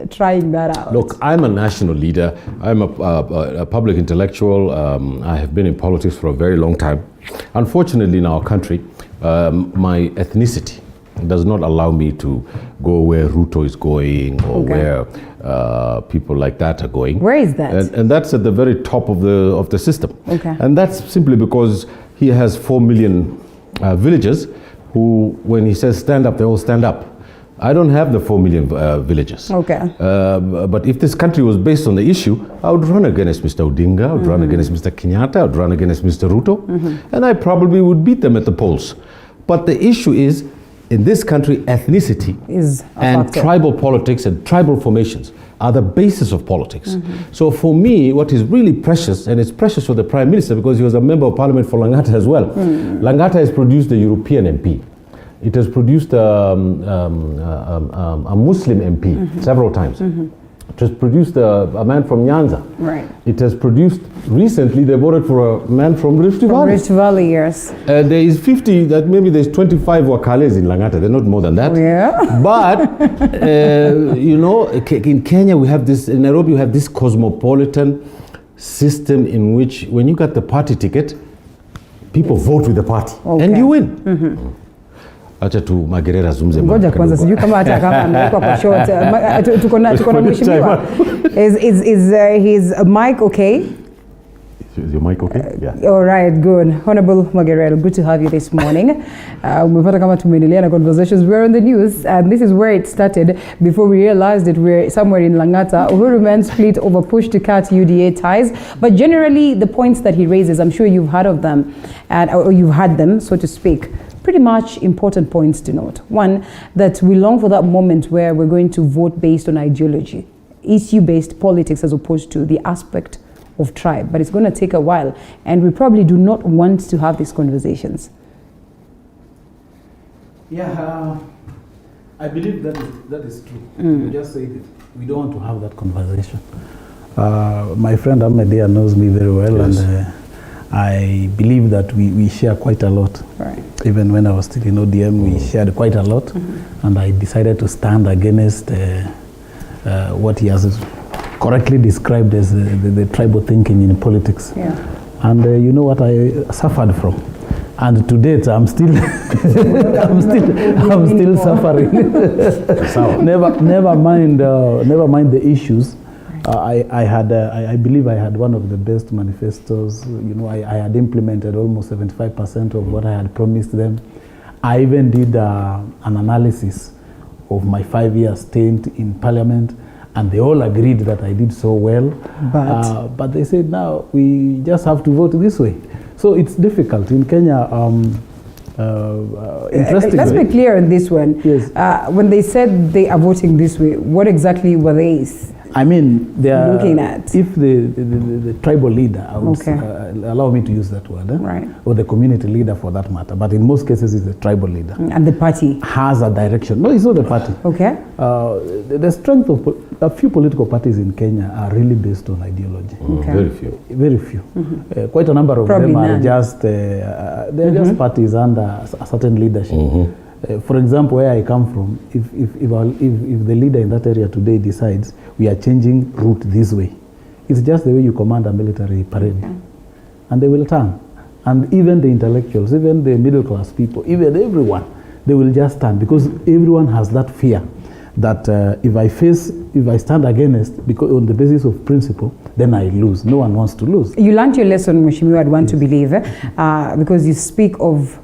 trying that out? Look, I'm a national leader. I'm a public intellectual. I have been in politics for a very long time. Unfortunately, in our country, my ethnicity does not allow me to go where Ruto is going or where people like that are going. Where is that? And that's at the very top of the system. Okay. And that's simply because he has 4 million villagers who, when he says stand up, they all stand up. I don't have the 4 million villagers. Okay. But if this country was based on the issue, I would run against Mr. Odinga, I would run against Mr. Kenyatta, I would run against Mr. Ruto, and I probably would beat them at the polls. But the issue is, in this country, ethnicity is and factor. tribal politics and tribal formations are the basis of politics. So for me, what is really precious, and it's precious for the Prime Minister because he was a member of Parliament for Langata as well. Langata has produced a European MP. It has produced a Muslim MP several times. It has produced a man from Nyanza. Right. It has produced, recently they voted for a man from Rift Valley. Rift Valley, yes. There is 50, that maybe there's 25 Wakales in Langata, they're not more than that. Yeah. But, you know, in Kenya we have this, in Nairobi we have this cosmopolitan system in which when you got the party ticket, people vote with the party and you win. Acha tu Magerera zungumze. Ngoja kwanza sijui kama hata kama anawekwa kwa short. Tuko na mheshimiwa. Is his mic okay? Is your mic okay? Yeah. All right, good. Honorable Magerera, good to have you this morning. Umepata kama tumeendelea na conversations. We're on the news, and this is where it started before we realized that we're somewhere in Langata. Uhuru man split over push to cut UDA ties. But generally, the points that he raises, I'm sure you've heard of them, or you've had them, so to speak. Pretty much important points to note. One, that we long for that moment where we're going to vote based on ideology, issue-based politics as opposed to the aspect of tribe. But it's going to take a while, and we probably do not want to have these conversations. Yeah, I believe that is true. You just said it. We don't want to have that conversation. My friend Ahmedia knows me very well, yes. And I believe that we share quite a lot. Right. Even when I was still in ODM, we shared quite a lot, and I decided to stand against what he has correctly described as the tribal thinking in politics. Yeah. And you know what I suffered from, and to date I'm still I'm still suffering. Never mind the issues. I believe I had one of the best manifestos. You know, I had implemented almost 75% of what I had promised them. I even did an analysis of my 5-year stint in Parliament, and they all agreed that I did so well. But they said, now we just have to vote this way. So it's difficult in Kenya. Interestingly, let's be clear on this one. Yes. When they said they are voting this way, what exactly were they? I mean, they are looking at, if the tribal leader, I would allow me to use that word, right, or the community leader for that matter, but in most cases it's the tribal leader. And the party has a direction. No, it's not the party. Okay. The strength of a few political parties in Kenya are really based on ideology. Okay. Very few. Very few. Quite a number of them are just they're just parties under a certain leadership. For example, where I come from, if the leader in that area today decides we are changing route this way, it's just the way you command a military parade, and they will turn. And even the intellectuals, even the middle class people, even everyone, they will just turn, because everyone has that fear that if I stand against, because on the basis of principle, then I lose. No one wants to lose. You learned your lesson, Mheshimiwa, I'd want to believe, because you speak of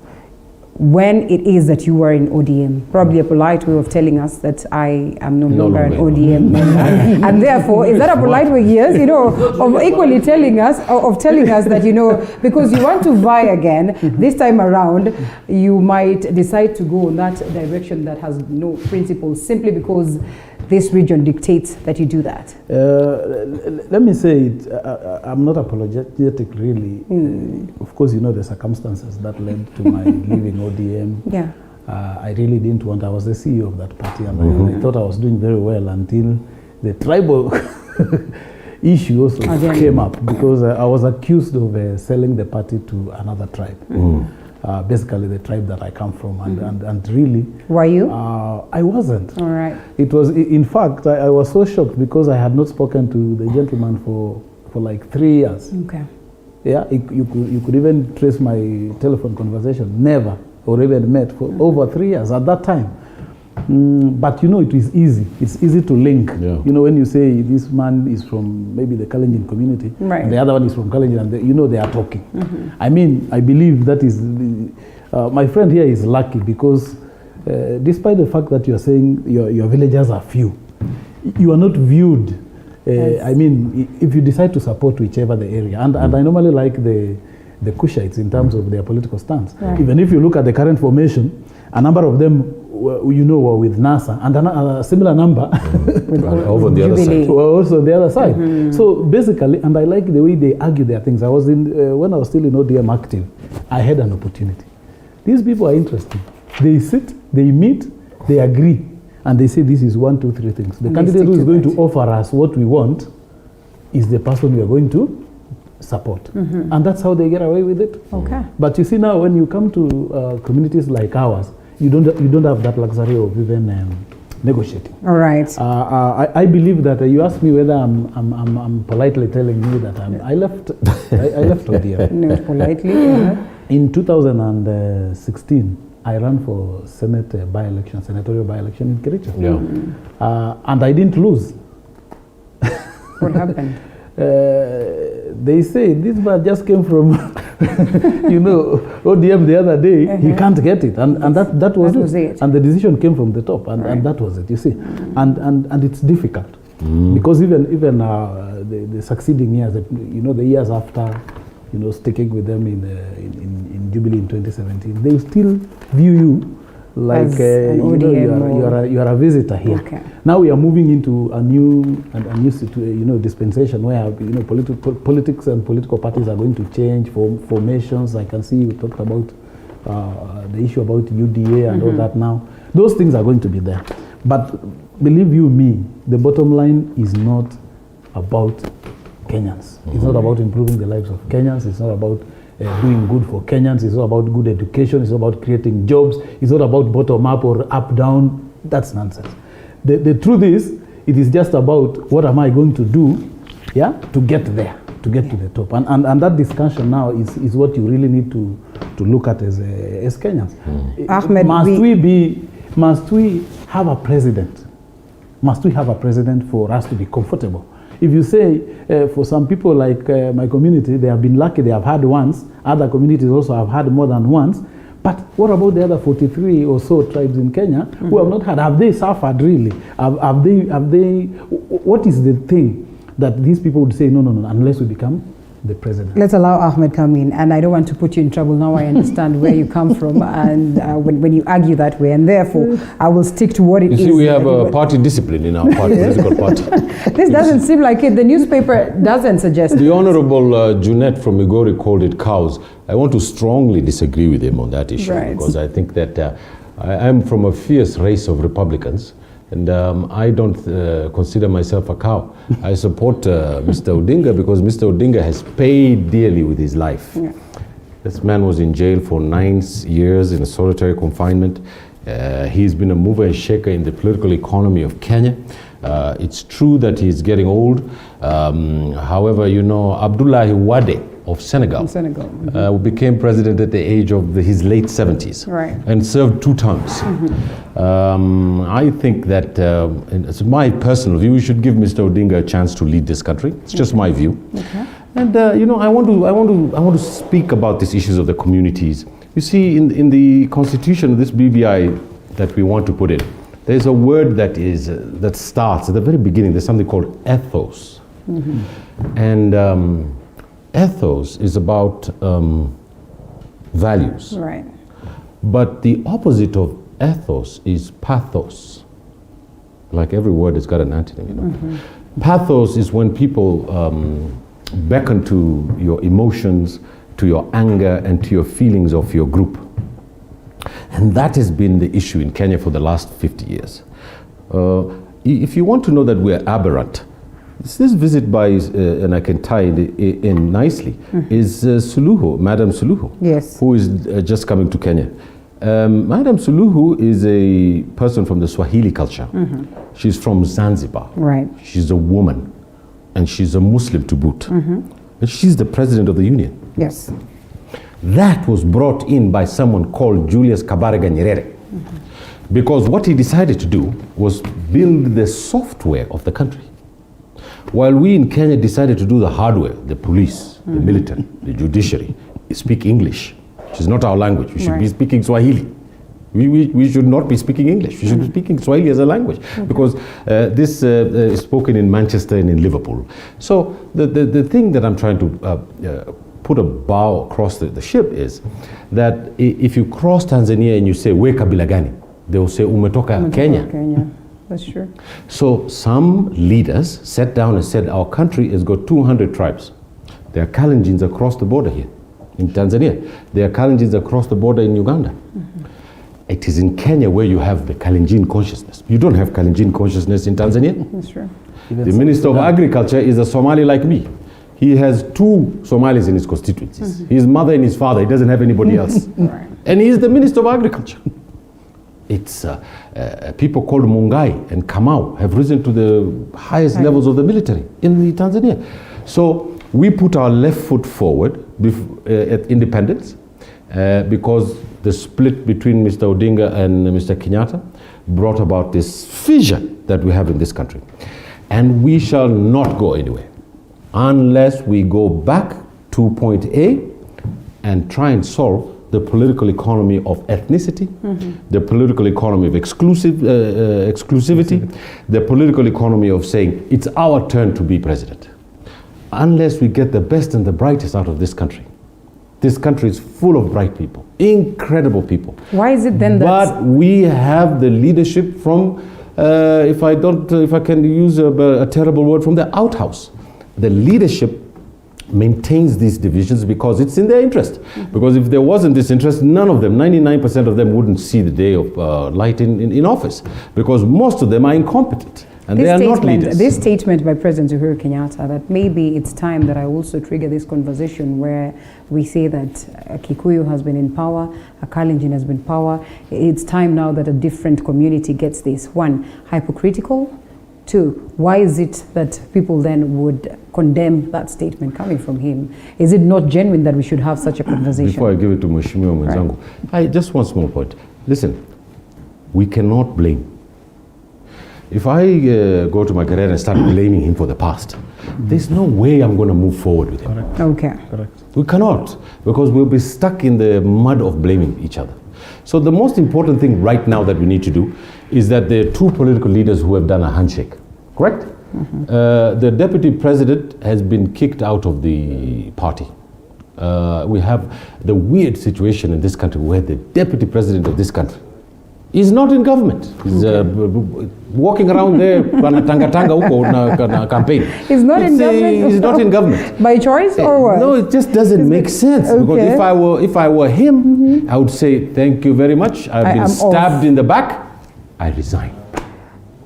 when it is that you were in ODM, probably a polite way of telling us that I am no longer an ODM member. And therefore, is that a polite way? Yes, you know, of equally telling us, that, you know, because you want to vie again, this time around, you might decide to go in that direction that has no principles, simply because this region dictates that you do that. Let me say it, I'm not apologetic really. Of course, you know the circumstances that led to my leaving ODM. Yeah. I really didn't want, I was the CEO of that party, and I thought I was doing very well until the tribal issue also came up, because I was accused of selling the party to another tribe. Basically the tribe that I come from, and really... Were you? I wasn't. All right. It was, in fact, I was so shocked because I had not spoken to the gentleman for like 3 years. Okay. Yeah, you could even trace my telephone conversation, never, or even met for over 3 years at that time. But you know, it is easy. It's easy to link. Yeah. You know, when you say this man is from maybe the Kalenjin community, right, and the other one is from Kalenjin, and you know they are talking. I mean, I believe that is my friend here is lucky, because despite the fact that you are saying your villagers are few, you are not viewed. I mean, if you decide to support whichever the area, and I normally like the the Cushites in terms of their political stance. Right. Even if you look at the current formation, a number of them were with NASA, and a similar number over the other side. were also on the other side. So basically, and I like the way they argue their things. I was when I was still in ODM active, I had an opportunity. These people are interesting. They sit, they meet, they agree, and they say this is 1, 2, 3 things. The candidate who is going to offer us what we want is the person we are going to support. And that's how they get away with it. Okay. But you see now, when you come to communities like ours, you don't have that luxury of even negotiating. All right. I believe that you asked me whether I'm politely telling you that I left. I left ODM. No, politely. In 2016, I ran for senatorial by-election in Kericho. Yeah. And I didn't lose. What happened? They say this man just came from, ODM the other day. He can't get it, and that was it. And the decision came from the top, and that was it. You see, and it's difficult because even the succeeding years, the years after, sticking with them in Jubilee in 2017, they still view you like you are a visitor here. Okay. Now we are moving into a new dispensation where politics and political parties are going to change formations. I can see you talked about the issue about UDA and all that now. Those things are going to be there. But believe you me, the bottom line is not about Kenyans. It's not about improving the lives of Kenyans. It's not about doing good for Kenyans. It's not about good education. It's not about creating jobs. It's not about bottom up or up down. That's nonsense. The truth is, it is just about what am I going to do, to get there, to get to the top. And that discussion now is what you really need to look at as Kenyans. Ahmed, must we have a president? Must we have a president for us to be comfortable? If you say, for some people like my community, they have been lucky, they have had once. Other communities also have had more than once. But what about the other 43 or so tribes in Kenya who have not had? Have they suffered really? Have they? What is the thing that these people would say, no, unless we become the president? Let's allow Ahmed come in, and I don't want to put you in trouble. Now I understand where you come from, and when you argue that way, and therefore I will stick to what it is. You see, we have a party discipline in our political party. This doesn't seem like it. The newspaper doesn't suggest The Honorable Junet from Migori called it cows. I want to strongly disagree with him on that issue, because I think that I'm from a fierce race of Republicans. And I don't consider myself a cow. I support Mr. Odinga because Mr. Odinga has paid dearly with his life. Yeah. This man was in jail for 9 years in a solitary confinement. He's been a mover and shaker in the political economy of Kenya. It's true that he's getting old. However, Abdoulaye Wade of Senegal became president at the age of his late 70s and served 2 terms. I think that it's my personal view, we should give Mr. Odinga a chance to lead this country. It's just my view. And I want to speak about these issues of the communities. You see, in the constitution of this BBI that we want to put in, there's a word that starts at the very beginning. There's something called ethos. And ethos is about values. Right. But the opposite of ethos is pathos. Like every word has got an antonym, Pathos is when people beckon to your emotions, to your anger, and to your feelings of your group. And that has been the issue in Kenya for the last 50 years. If you want to know that we're aberrant, this visit by, and I can tie it in nicely, is Suluhu, Madam Suluhu, who is just coming to Kenya. Madam Suluhu is a person from the Swahili culture. She's from Zanzibar. Right. She's a woman, and she's a Muslim to boot. And she's the president of the union. Yes. That was brought in by someone called Julius Kabarega Nyerere. Because what he decided to do was build the software of the country. While we in Kenya decided to do the hardware, the police, the military, the judiciary, speak English, which is not our language. We should be speaking Swahili. We should not be speaking English. We should be speaking Swahili as a language, because this is spoken in Manchester and in Liverpool. So the thing that I'm trying to put a bow across the ship is that if you cross Tanzania and you say, we kabila gani? They will say, umetoka Kenya. That's true. So some leaders sat down and said, our country has got 200 tribes. There are Kalenjins across the border here in Tanzania. There are Kalenjins across the border in Uganda. It is in Kenya where you have the Kalenjin consciousness. You don't have Kalenjin consciousness in Tanzania. That's true. The Minister of Agriculture is a Somali like me. He has 2 Somalis in his constituencies. His mother and his father. He doesn't have anybody else. And he is the Minister of Agriculture. It's people called Mungai and Kamau have risen to the highest levels of the military in Tanzania. So we put our left foot forward at independence because the split between Mr. Odinga and Mr. Kenyatta brought about this fission that we have in this country. And we shall not go anywhere unless we go back to point A and try and solve the political economy of ethnicity, the political economy of exclusivity, the political economy of saying it's our turn to be president. Unless we get the best and the brightest out of this country. This country is full of bright people, incredible people. Why is it then that? But we have the leadership from, if I can use a terrible word, from the outhouse. The leadership maintains these divisions because it's in their interest. Because if there wasn't this interest, none of them, 99% of them wouldn't see the day of light in office. Because most of them are incompetent. And they are not leaders. This statement by President Uhuru Kenyatta that maybe it's time that I also trigger this conversation where we say that a Kikuyu has been in power, a Kalenjin has been in power. It's time now that a different community gets this. 1, hypocritical. 2, why is it that people then would condemn that statement coming from him? Is it not genuine that we should have such a conversation? Before I give it to Mheshimiwa Mwenzangu, just one small point. Listen, we cannot blame. If I go to my career and start blaming him for the past, there's no way I'm going to move forward with him. Correct. Okay. Correct. We cannot, because we'll be stuck in the mud of blaming each other. So the most important thing right now that we need to do is that there are 2 political leaders who have done a handshake, correct? The deputy president has been kicked out of the party. We have the weird situation in this country where the deputy president of this country is not in government. He's walking around there tanga campaign. He's not in government? He's not in government. By choice or what? No, it just doesn't make sense. Okay. Because if I were him, I would say, thank you very much. I've been stabbed in the back. I resign.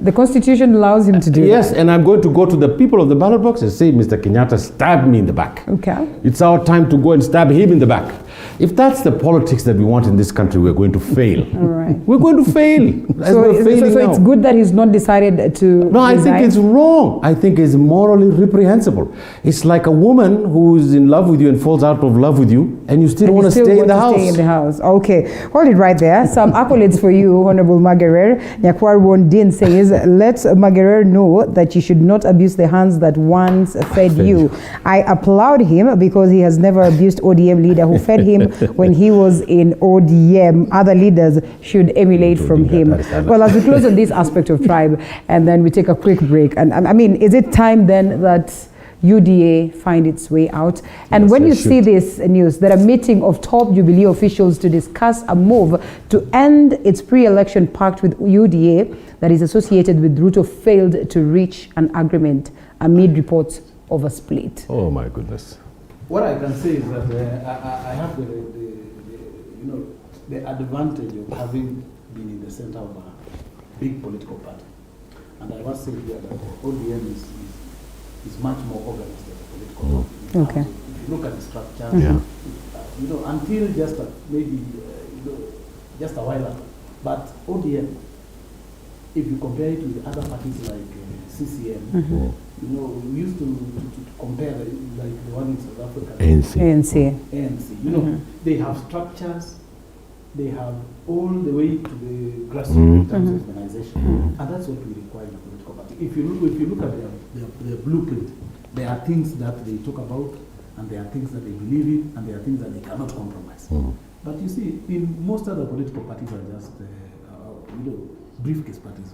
The Constitution allows him to do Yes, and I'm going to go to the people of the ballot box and say, Mr. Kenyatta stabbed me in the back. Okay. It's our time to go and stab him in the back. If that's the politics that we want in this country, we're going to fail. All right. We're going to fail. So it's good that he's not decided to No, I think it's wrong. I think it's morally reprehensible. It's like a woman who is in love with you and falls out of love with you, and you still want to stay in the house. Stay in the house. Okay, hold it right there. Some accolades for you, Honorable Magerer. Nyakwar Wondin says, let Magerer know that you should not abuse the hands that once fed you. I applaud him because he has never abused ODM leader who fed him when he was in ODM. Other leaders should emulate from him. Well, as we close on this aspect of tribe, and then we take a quick break, and I mean, is it time then that UDA find its way out? And yes, when you see this news, that a meeting of top Jubilee officials to discuss a move to end its pre-election pact with UDA that is associated with Ruto failed to reach an agreement amid reports of a split. Oh my goodness. What I can say is that I have the advantage of having been in the center of a big political party, and I must say here that ODM is much more organized than a political party. Okay. If you look at the structure, until just just a while ago, but ODM, if you compare it with other parties like CCM. We used to compare like the one in South Africa. ANC. They have structures, they have all the way to the grassroots in terms of organization. And that's what we require in a political party. If you look at their blueprint, there are things that they talk about, and there are things that they believe in, and there are things that they cannot compromise. But you see, in most other political parties are just briefcase parties.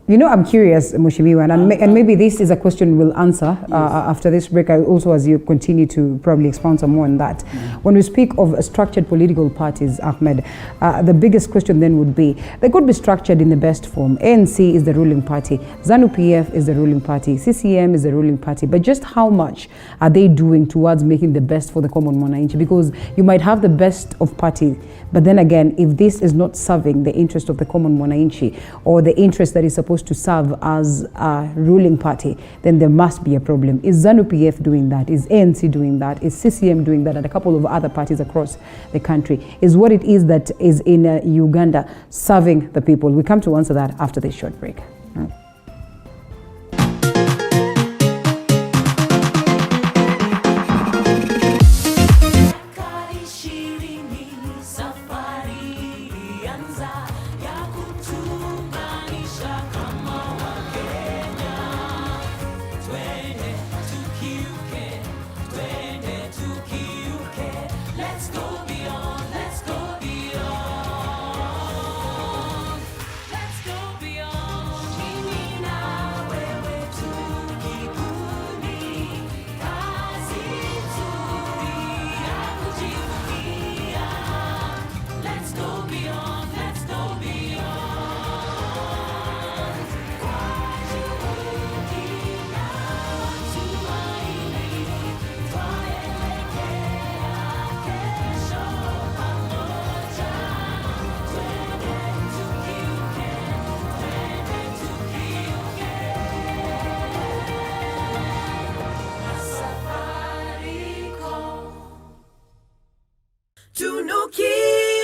You know, I'm curious, Mheshimiwa, and maybe this is a question we'll answer after this break, also as you continue to probably expound some more on that. When we speak of structured political parties, Ahmed, the biggest question then would be, they could be structured in the best form. ANC is the ruling party, ZANU-PF is the ruling party, CCM is the ruling party, but just how much are they doing towards making the best for the common mwananchi? Because you might have the best of parties, but then again, if this is not serving the interest of the common mwananchi or the interest that is supposed to serve as a ruling party, then there must be a problem. Is ZANU-PF doing that? Is ANC doing that? Is CCM doing that? And a couple of other parties across the country. Is what it is that is in Uganda serving the people? We come to answer that after this short break.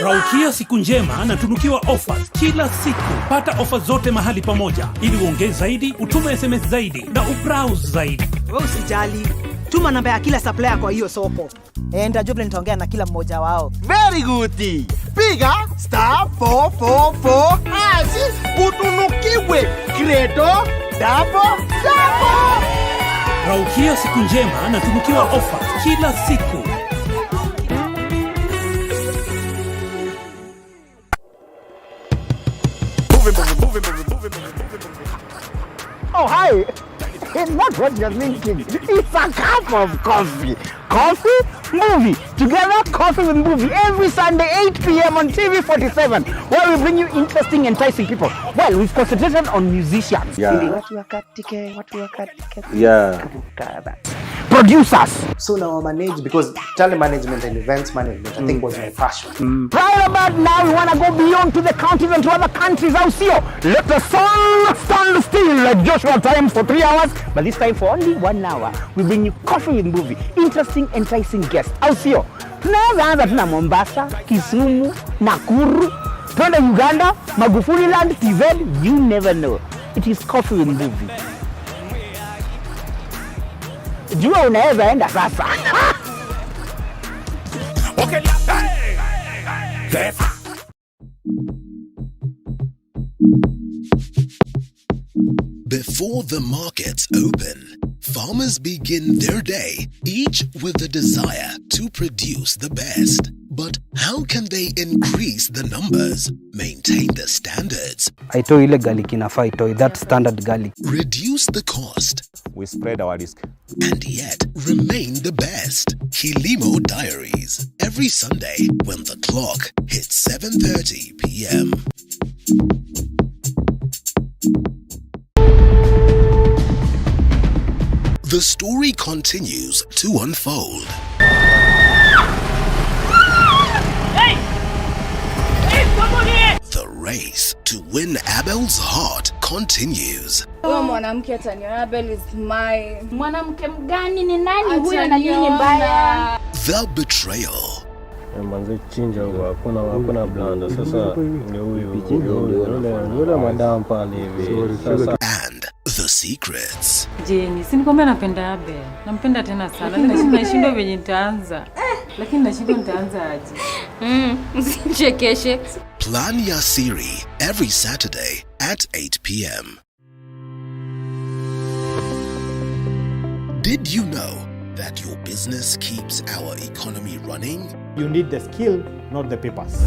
Raukia siku njema na tunukiwa offers kila siku. Pata offers zote mahali pamoja ili uongeze zaidi, utume SMS zaidi na ubrowse zaidi. Wewe usijali. Tuma namba ya kila supplier kwa hiyo soko. Ndio nitaongea na kila mmoja wao. Very good. Piga *444# utunukiwe Credo double. Raukia siku njema na tunukiwa offers kila siku. Oh, hi. It's not what you're thinking. It's a cup of coffee. Coffee, movie. Together, Coffee with Movie. Every Sunday, 8 p.m. on TV 47, where we bring you interesting, enticing people. Well, we've concentrated on musicians. Yeah. Yeah. Producers. So now I manage, because telemanagement and events management, I think was my passion. Right about now, we want to go beyond to the counties and to other countries. I'll see you. Let the sun stand still like Joshua time for 3 hours, but this time for only 1 hour. We bring you Coffee with Movie. Interesting, enticing guests. I'll see you. Tunaanza tuna Mombasa, Kisumu, Nakuru, twende Uganda, Magufuli Land, TZ, you never know. It is Coffee with Movie. Jua unaweza enda sasa. Okay. Before the markets open, farmers begin their day, each with the desire to produce the best. But how can they increase the numbers, maintain the standards, Aito ile garlic inafaa itoe, that standard garlic. reduce the cost, we spread our risk, and yet remain the best? Kilimo Diaries, every Sunday when the clock hits 7:30 p.m. The story continues to unfold. The race to win Abel's heart continues. Huyo mwanamke ataniona. Abel is my mwanamke mgani? Ni nani huyo na nini mbaya? The betrayal. Manze chinja huwa hakuna blanda. Sasa ni huyu yule madam pale hivi. Sasa and the secrets. Jenny, si nikwambia napenda Abel. Nampenda tena sana. Nashindwa venye nitaanza. Lakini nashindwa nitaanza aje. Usichekeshe. Plan ya siri every Saturday at 8 p.m. Did you know that your business keeps our economy running? You need the skill, not the papers.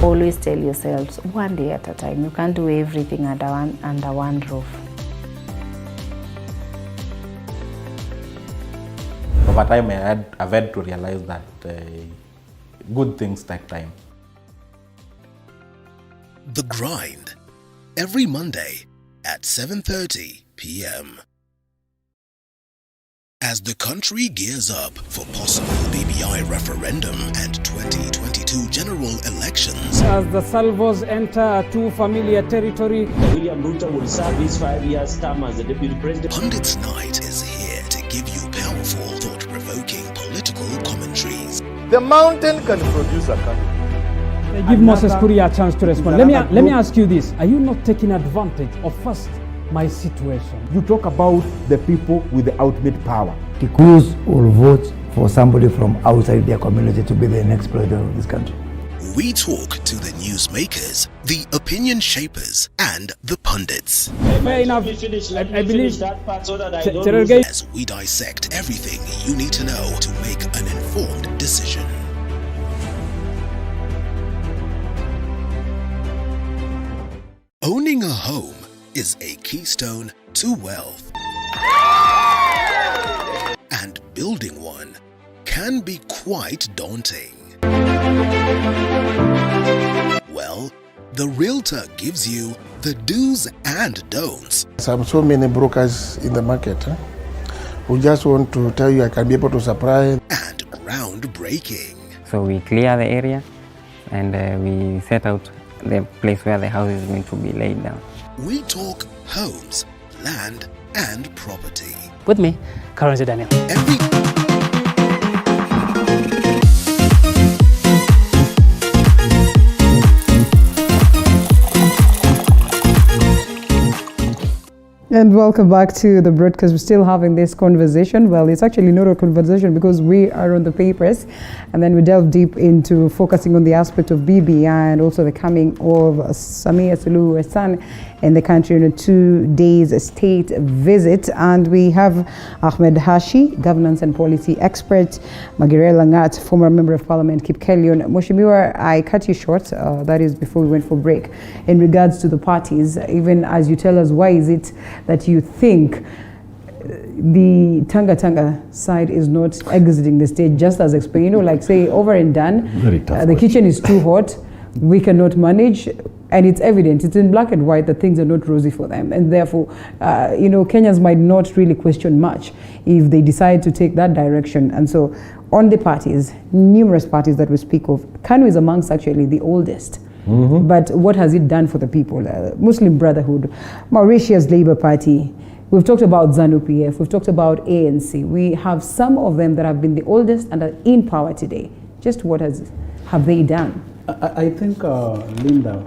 always tell yourselves, one day at a time. You can't do everything under one roof. Over time, I've had to realize that good things take time. The Grind, every Monday at 7:30 p.m. As the country gears up for possible BBI referendum and 2022 general elections. As the salvos enter too familiar territory, William Ruto will serve his 5-year term as the deputy president. Pundits Night is here to give you powerful, thought-provoking political commentaries. The mountain can produce a country. Give Moses Kuria a chance to respond. Let me ask you this. Are you not taking advantage of first my situation? You talk about the people with the ultimate power. Kikuus will vote for somebody from outside their community to be the next president of this country. We talk to the newsmakers, the opinion shapers, and the pundits. Fair enough. I believe as we dissect everything you need to know to make an informed decision. Owning a home is a keystone to wealth. And building one can be quite daunting. Well, the realtor gives you the do's and don'ts. There are so many brokers in the market who just want to tell you I can be able to supply. And groundbreaking. So we clear the area and we set out the place where the house is going to be laid down. We talk homes, land, and property. With me, Currency Daniel. And welcome back to the broadcast. We're still having this conversation. Well, it's actually not a conversation because we are on the papers, and then we delve deep into focusing on the aspect of BBI and also the coming of Samia Suluhu Hassan in the country on a 2 days state visit. And we have Ahmed Hashi, governance and policy expert, Magire Langat, former member of parliament, Kipkelion. Mheshimiwa, I cut you short, that is before we went for break, in regards to the parties, even as you tell us why is it that you think the Tanga side is not exiting the stage, just as explained, you know, like say over and done, the kitchen is too hot, we cannot manage, and it's evident, it's in black and white that things are not rosy for them, and therefore, you know, Kenyans might not really question much if they decide to take that direction. And so on the parties, numerous parties that we speak of, KANU is amongst actually the oldest. But what has it done for the people? Muslim Brotherhood, Mauritius Labour Party, we've talked about ZANU-PF, we've talked about ANC. We have some of them that have been the oldest and are in power today. Just what have they done? I think, Linda,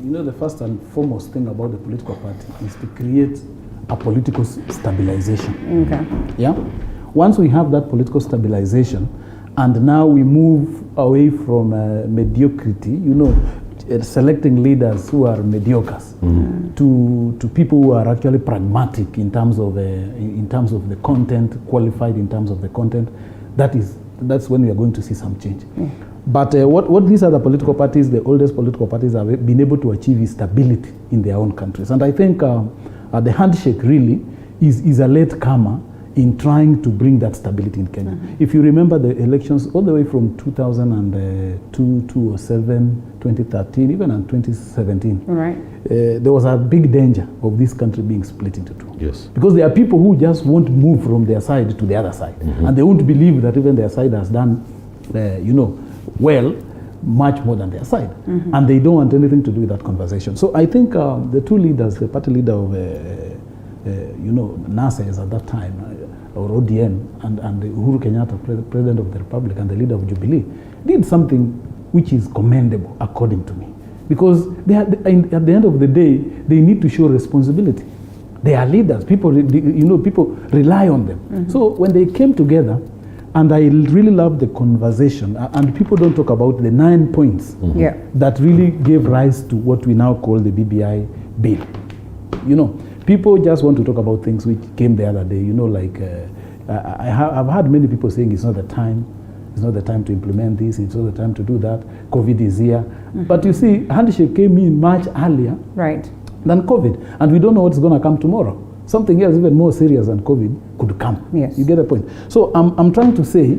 you know, the first and foremost thing about the political party is to create a political stabilization. Okay. Yeah? Once we have that political stabilization, and now we move away from mediocrity, you know, selecting leaders who are mediocres to people who are actually pragmatic in terms of the content, qualified in terms of the content. That's when we are going to see some change. But what these other political parties, the oldest political parties, have been able to achieve is stability in their own countries. And I think the handshake really is a late comer in trying to bring that stability in Kenya. If you remember the elections all the way from 2002, 2007, 2013, even in 2017, there was a big danger of this country being split into two. Yes. Because there are people who just won't move from their side to the other side. And they won't believe that even their side has done, you know, well, much more than their side. And they don't want anything to do with that conversation. So I think the two leaders, the party leader of, you know, NASES at that time, or ODM, and Uhuru Kenyatta, President of the Republic, and the leader of Jubilee, did something which is commendable, according to me. Because at the end of the day, they need to show responsibility. They are leaders. People, you know, people rely on them. So when they came together, and I really love the conversation, and people don't talk about the 9 points that really gave rise to what we now call the BBI bill. You know, people just want to talk about things which came the other day, you know, like I've had many people saying it's not the time, it's not the time to implement this, it's not the time to do that, COVID is here. But you see, handshake came in much earlier than COVID, and we don't know what's going to come tomorrow. Something else even more serious than COVID could come. Yes. You get the point? So I'm trying to say,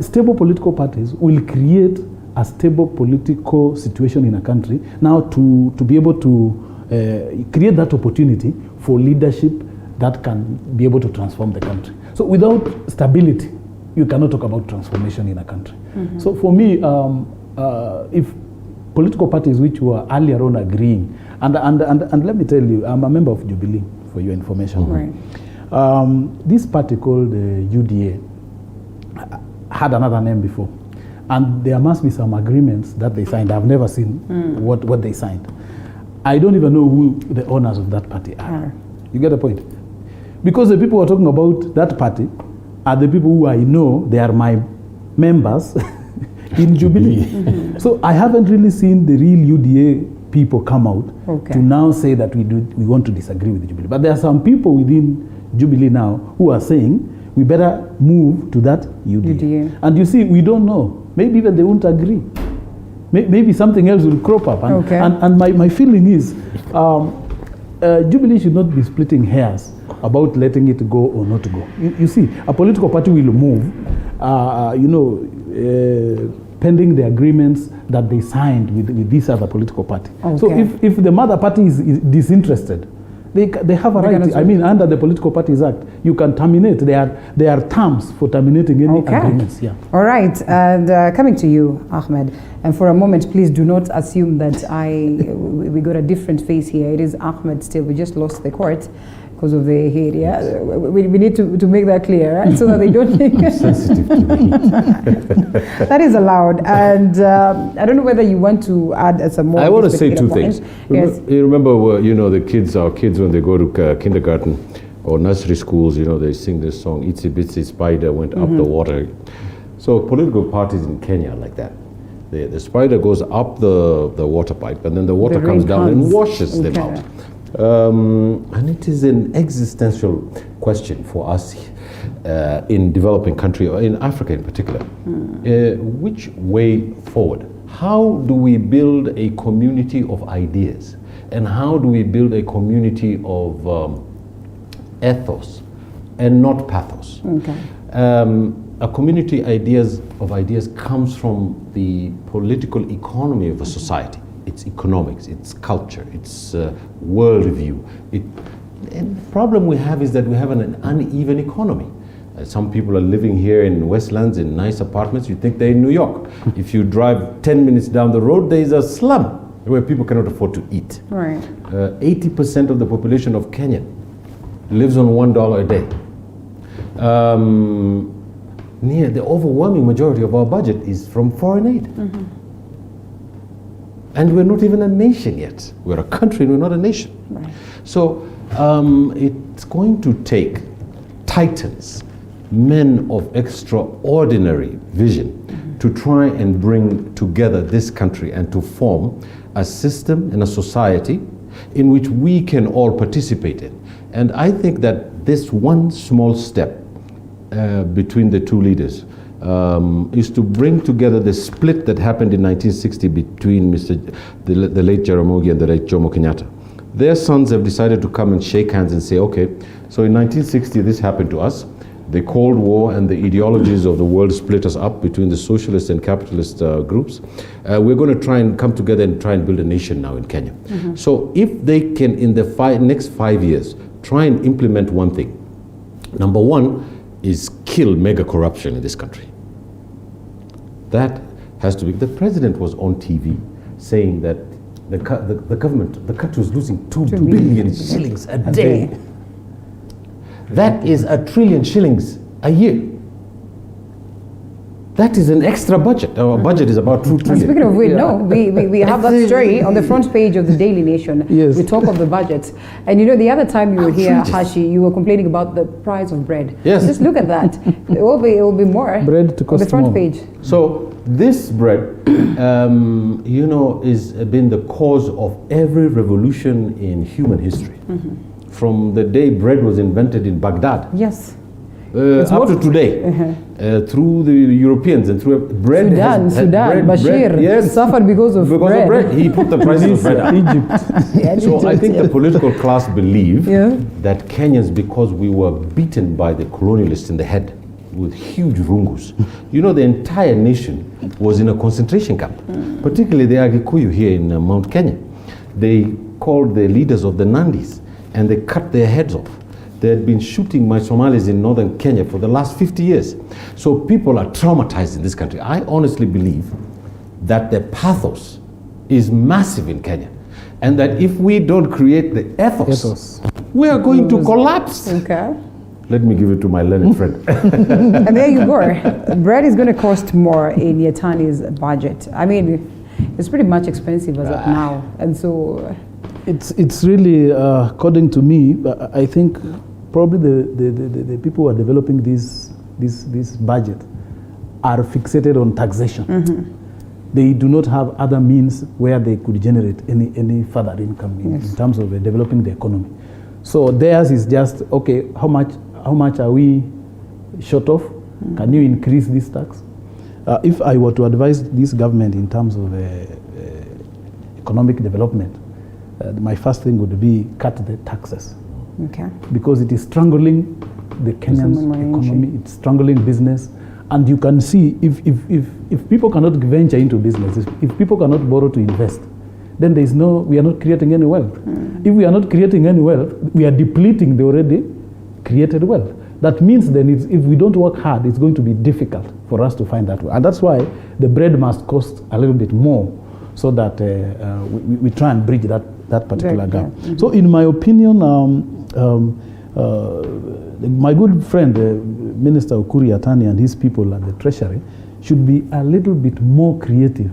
stable political parties will create a stable political situation in a country now to be able to create that opportunity for leadership that can be able to transform the country. So without stability, you cannot talk about transformation in a country. So for me, if political parties which were earlier on agreeing, and let me tell you, I'm a member of Jubilee, for your information. This party called UDA had another name before. And there must be some agreements that they signed. I've never seen what they signed. I don't even know who the owners of that party are. You get the point? Because the people who are talking about that party are the people who I know, they are my members in Jubilee. So I haven't really seen the real UDA people come out to now say that we want to disagree with Jubilee. But there are some people within Jubilee now who are saying we better move to that UDA. And you see, we don't know. Maybe even they won't agree. Maybe something else will crop up. And my feeling is Jubilee should not be splitting hairs about letting it go or not to go. You see, a political party will move, pending the agreements that they signed with this other political party. So if the mother party is disinterested, they have a right. I mean, under the Political Parties Act, you can terminate. There are terms for terminating any agreements. Yeah. All right. And coming to you, Ahmed, and for a moment, please do not assume that we got a different face here. It is Ahmed still. We just lost the court because of the heat. Yeah, we need to make that clear, right? So that they don't think sensitive to the heat. That is allowed. And I don't know whether you want to add some more. I want to say two things. Yes. You remember, our kids when they go to kindergarten or nursery schools, they sing this song, "Itsy Bitsy Spider went up the water." So political parties in Kenya are like that. The spider goes up the water pipe, and then the water comes down and washes them out. And it is an existential question for us in developing country, or in Africa in particular. Which way forward? How do we build a community of ideas? And how do we build a community of ethos and not pathos? A community of ideas comes from the political economy of a society. Its economics, its culture, its worldview. And the problem we have is that we have an uneven economy. Some people are living here in Westlands in nice apartments. You think they're in New York. If you drive 10 minutes down the road, there is a slum where people cannot afford to eat. 80% of the population of Kenya lives on $1 a day. The overwhelming majority of our budget is from foreign aid. And we're not even a nation yet. We're a country, we're not a nation. So it's going to take titans, men of extraordinary vision, to try and bring together this country and to form a system and a society in which we can all participate in. And I think that this one small step between the two leaders is to bring together the split that happened in 1960 between the late Jaramogi and the late Jomo Kenyatta. Their sons have decided to come and shake hands and say, okay, so in 1960 this happened to us. The Cold War and the ideologies of the world split us up between the socialist and capitalist groups. We're going to try and come together and try and build a nation now in Kenya. So if they can, in the next 5 years, try and implement one thing. Number one is kill mega corruption in this country. That has to be. The president was on TV saying that the government, the country was losing 2 billion shillings a day. That is $1 trillion shillings a year. That is an extra budget. Our budget is about 2 trillion. Speaking of which, we have that story on the front page of the Daily Nation. We talk of the budget. And the other time you were here, Hashi, you were complaining about the price of bread. Yes. Just look at that. It will be more bread to cost on the front more. page. So this bread, is been the cause of every revolution in human history. From the day bread was invented in Baghdad. Yes. Up to today. through the Europeans and through bread. Sudan, Bashir yes, suffered because of bread. He put the prices of bread up. Egypt. So I think the political class believe that Kenyans, because we were beaten by the colonialists in the head with huge rungus, you know, the entire nation was in a concentration camp, particularly the Agikuyu here in Mount Kenya. They called the leaders of the Nandis and they cut their heads off. They had been shooting my Somalis in northern Kenya for the last 50 years. So people are traumatized in this country. I honestly believe that the pathos is massive in Kenya, and that if we don't create the ethos. We are going to collapse. Okay. Let me give it to my learned friend. And there you go. Bread is going to cost more in Yatani's budget. I mean, it's pretty much expensive as of now. And so... It's really, according to me, I think probably the people who are developing this budget are fixated on taxation. They do not have other means where they could generate any further income in terms of developing the economy. So theirs is just, okay, how much are we short of? Can you increase this tax? If I were to advise this government in terms of economic development, my first thing would be cut the taxes. Okay. Because it is strangling the Kenyan economy, it's strangling business. And you can see if people cannot venture into business, if people cannot borrow to invest, then we are not creating any wealth. If we are not creating any wealth, we are depleting the already created wealth. That means then if we don't work hard, it's going to be difficult for us to find that way. And that's why the bread must cost a little bit more, so that we try and bridge that particular gap. So in my opinion, my good friend, Minister Ukuri Yatani, and his people at the Treasury should be a little bit more creative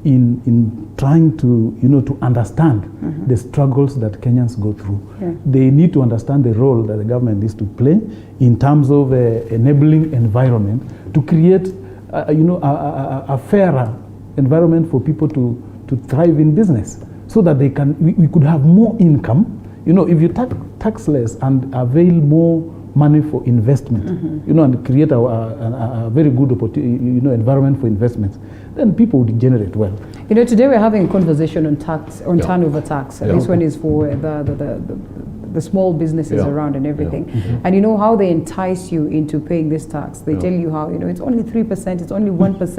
in trying to understand the struggles that Kenyans go through. They need to understand the role that the government needs to play in terms of enabling environment to create a fairer environment for people to thrive in business, so that we could have more income. You know, if you tax less and avail more money for investment, and create a very good environment for investments, then people would generate wealth. You know, today we're having a conversation on tax, on turnover tax. This one is for the small businesses around and everything. And you know how they entice you into paying this tax. They tell you how, it's only 3%, it's only 1%,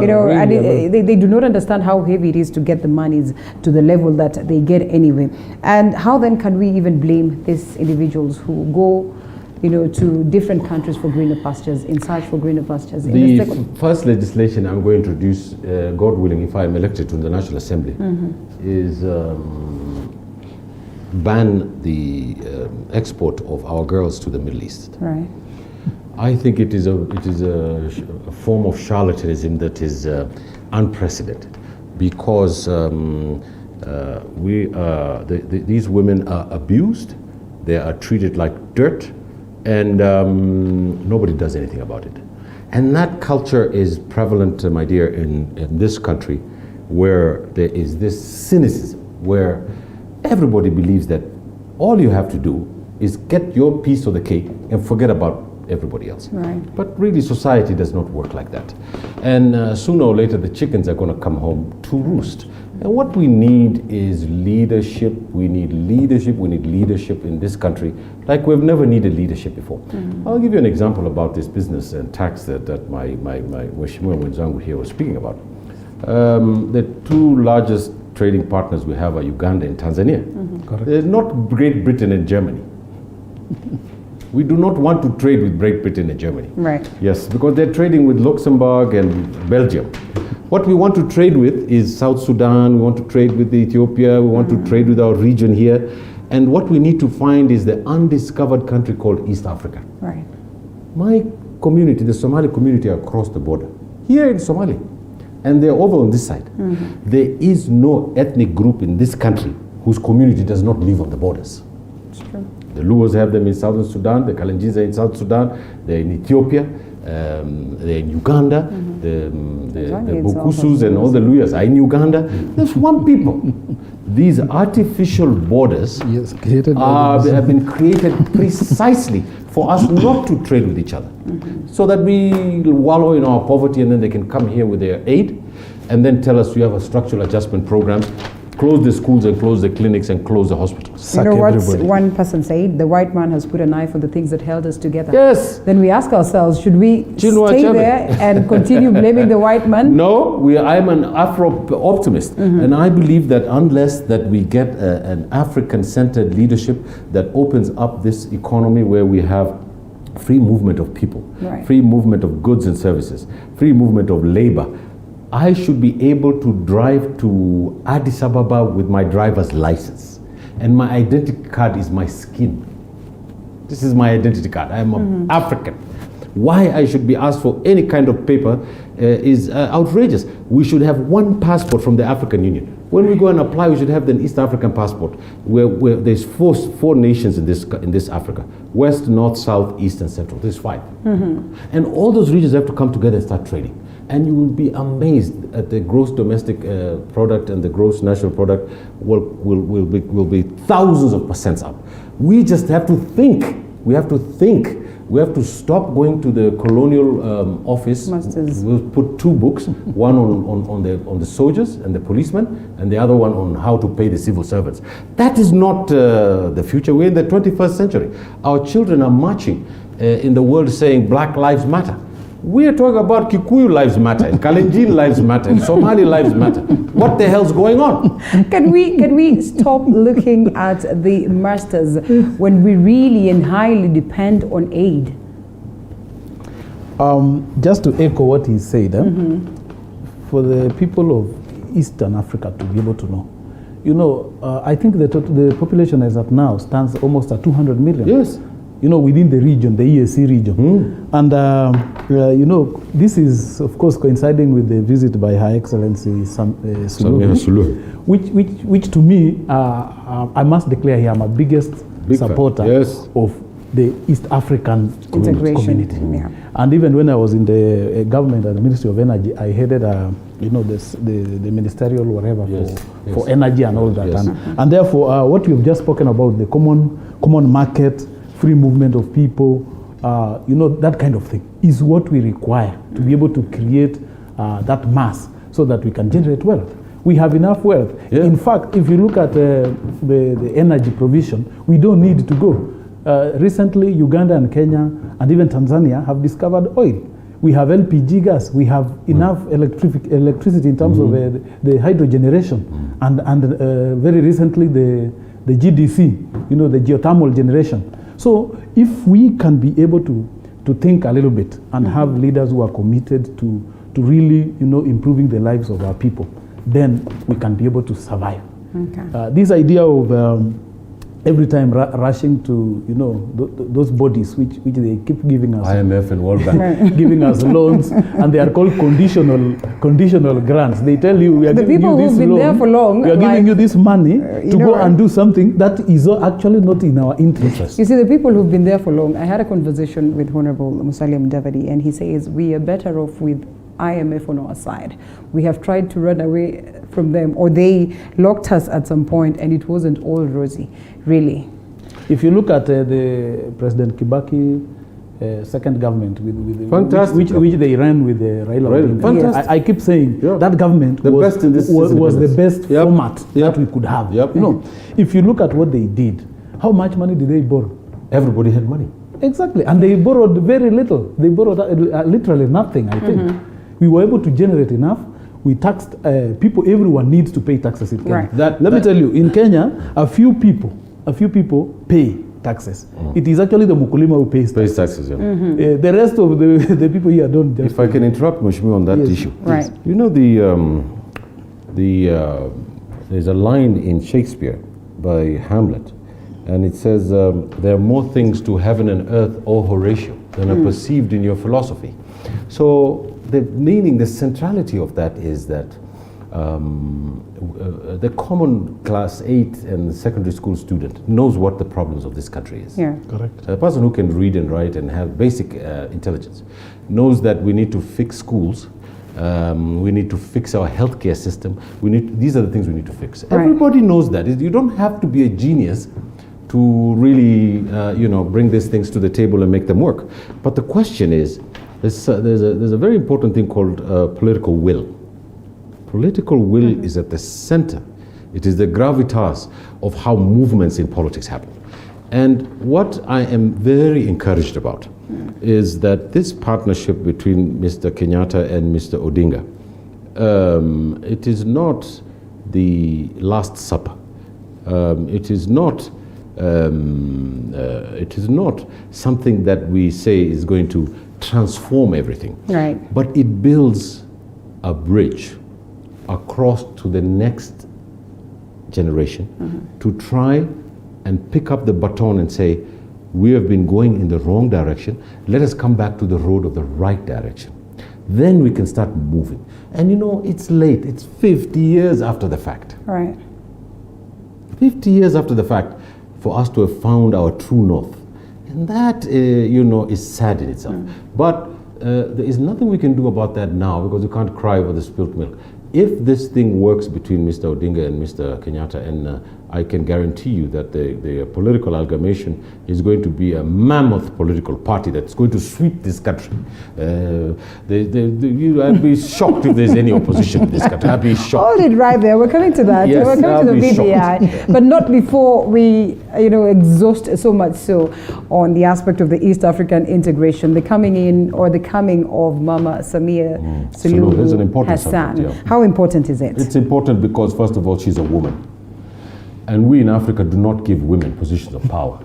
and they do not understand how heavy it is to get the monies to the level that they get anyway. And how then can we even blame these individuals who go to different countries for greener pastures, in search for greener pastures? The first legislation I'm going to introduce, God willing, if I'm elected to the National Assembly, is ban the export of our girls to the Middle East. Right. I think it is a form of charlatanism that is unprecedented, because these women are abused, they are treated like dirt, and nobody does anything about it. And that culture is prevalent, my dear, in this country, where there is this cynicism, where everybody believes that all you have to do is get your piece of the cake and forget about everybody else. Right. But really, society does not work like that. And sooner or later, the chickens are going to come home to roost. And what we need is leadership. We need leadership. We need leadership in this country like we've never needed leadership before. I'll give you an example about this business and tax that my Mheshimiwa Mwenzangu here was speaking about. The two largest trading partners we have are Uganda and Tanzania. They're not Great Britain and Germany. We do not want to trade with Great Britain and Germany. Right. Yes, because they're trading with Luxembourg and Belgium. What we want to trade with is South Sudan, we want to trade with Ethiopia, we want to trade with our region here. And what we need to find is the undiscovered country called East Africa. Right. My community, the Somali community, are across the border, here in Somalia. And they're over on this side. There is no ethnic group in this country whose community does not live on the borders. It's true. The Luos have them in southern Sudan, the Kalenjins are in South Sudan, they're in Ethiopia, they're in Uganda, the Bukusus and all the Luyas are in Uganda. There's one people. These artificial borders have been created precisely for us not to trade with each other, so that we wallow in our poverty and then they can come here with their aid and then tell us we have a structural adjustment program, close the schools and close the clinics and close the hospitals. You know what one person said? The white man has put a knife on the things that held us together. Yes. Then we ask ourselves, should we stay there and continue blaming the white man? No, I'm an Afro-optimist. And I believe that unless that we get an African-centered leadership that opens up this economy where we have free movement of people, free movement of goods and services, free movement of labor, I should be able to drive to Addis Ababa with my driver's license. And my identity card is my skin. This is my identity card. I am an African. Why I should be asked for any kind of paper is outrageous. We should have one passport from the African Union. When we go and apply, we should have the East African passport, where there's four nations in this Africa: West, North, South, East, and Central. There's 5. And all those regions have to come together and start trading. And you will be amazed at the gross domestic product and the gross national product will be thousands of percents up. We just have to think. We have to think. We have to stop going to the colonial office. We'll put 2 books, one on the soldiers and the policemen, and the other one on how to pay the civil servants. That is not the future. We're in the 21st century. Our children are marching in the world saying Black Lives Matter. We are talking about Kikuyu lives matter, and Kalenjin lives matter, and Somali lives matter. What the hell's going on? Can we stop looking at the masters when we really and highly depend on aid? Just to echo what he said, for the people of Eastern Africa to be able to know, I think the population as of now stands almost at 200 million. Yes. Within the region, the EAC region. And, this is, of course, coinciding with the visit by Her Excellency Samia Suluhu, which to me, I must declare here, I'm a biggest supporter of the East African community. Yeah. And even when I was in the government at the Ministry of Energy, I headed, the ministerial whatever for energy and all that. And therefore, what we've just spoken about, the common market, free movement of people, that kind of thing is what we require to be able to create that mass so that we can generate wealth. We have enough wealth. Yeah. In fact, if you look at the energy provision, we don't need to go. Recently, Uganda and Kenya and even Tanzania have discovered oil. We have LPG gas. We have enough electricity in terms of the hydrogeneration. And very recently, the GDC, the geothermal generation. So if we can be able to think a little bit and have leaders who are committed to really, improving the lives of our people, then we can be able to survive. Okay. This idea of every time rushing to, those bodies which they keep giving us. IMF and World Bank. Giving us loans, and they are called conditional grants. They tell you, we are giving you this loan. There for long, we are giving you this money to go and do something that is actually not in our interest. You see, the people who've been there for long, I had a conversation with Honorable Musalia Mudavadi, and he says we are better off with IMF on our side. We have tried to run away from them, or they locked us at some point, and it wasn't all rosy, really. If you look at the President Kibaki second government, which they ran with Raila Odinga, I keep saying that government was the best format that we could have. If you look at what they did, how much money did they borrow? Everybody had money. Exactly, and they borrowed very little. They borrowed literally nothing, I think. We were able to generate enough. We taxed people. Everyone needs to pay taxes in Kenya. Let me tell you, in Kenya, a few people pay taxes. It is actually the Mukulima who pays taxes. The rest of the people here don't. If I can interrupt Mheshimiwa on that issue. Right. There's a line in Shakespeare by Hamlet, and it says, there are more things to heaven and earth, O Horatio, than are perceived in your philosophy. So the centrality of that is that the common class 8 and secondary school student knows what the problems of this country is. Yeah, correct. A person who can read and write and have basic intelligence knows that we need to fix schools, we need to fix our healthcare system. These are the things we need to fix. Right. Everybody knows that. You don't have to be a genius to really, bring these things to the table and make them work. But the question is, there's a very important thing called political will. Political will is at the center. It is the gravitas of how movements in politics happen. And what I am very encouraged about is that this partnership between Mr. Kenyatta and Mr. Odinga, it is not the Last Supper. It is not something that we say is going to transform everything. Right. But it builds a bridge across to the next generation to try and pick up the baton and say, we have been going in the wrong direction. Let us come back to the road of the right direction. Then we can start moving. And it's late. It's 50 years after the fact. Right. 50 years after the fact for us to have found our true north. And that, is sad in itself. But there is nothing we can do about that now because you can't cry over the spilt milk. If this thing works between Mr. Odinga and Mr. Kenyatta, and I can guarantee you that the political amalgamation is going to be a mammoth political party that's going to sweep this country. I'd be shocked if there's any opposition in this country. I'd be shocked. Hold it right there. We're coming to that. Yes, we're coming to the BBI, but not before we, exhaust so much so on the aspect of the East African integration, the coming of Mama Samia Suluhu Hassan. Subject, yeah. How important is it? It's important because, first of all, she's a woman. And we in Africa do not give women positions of power.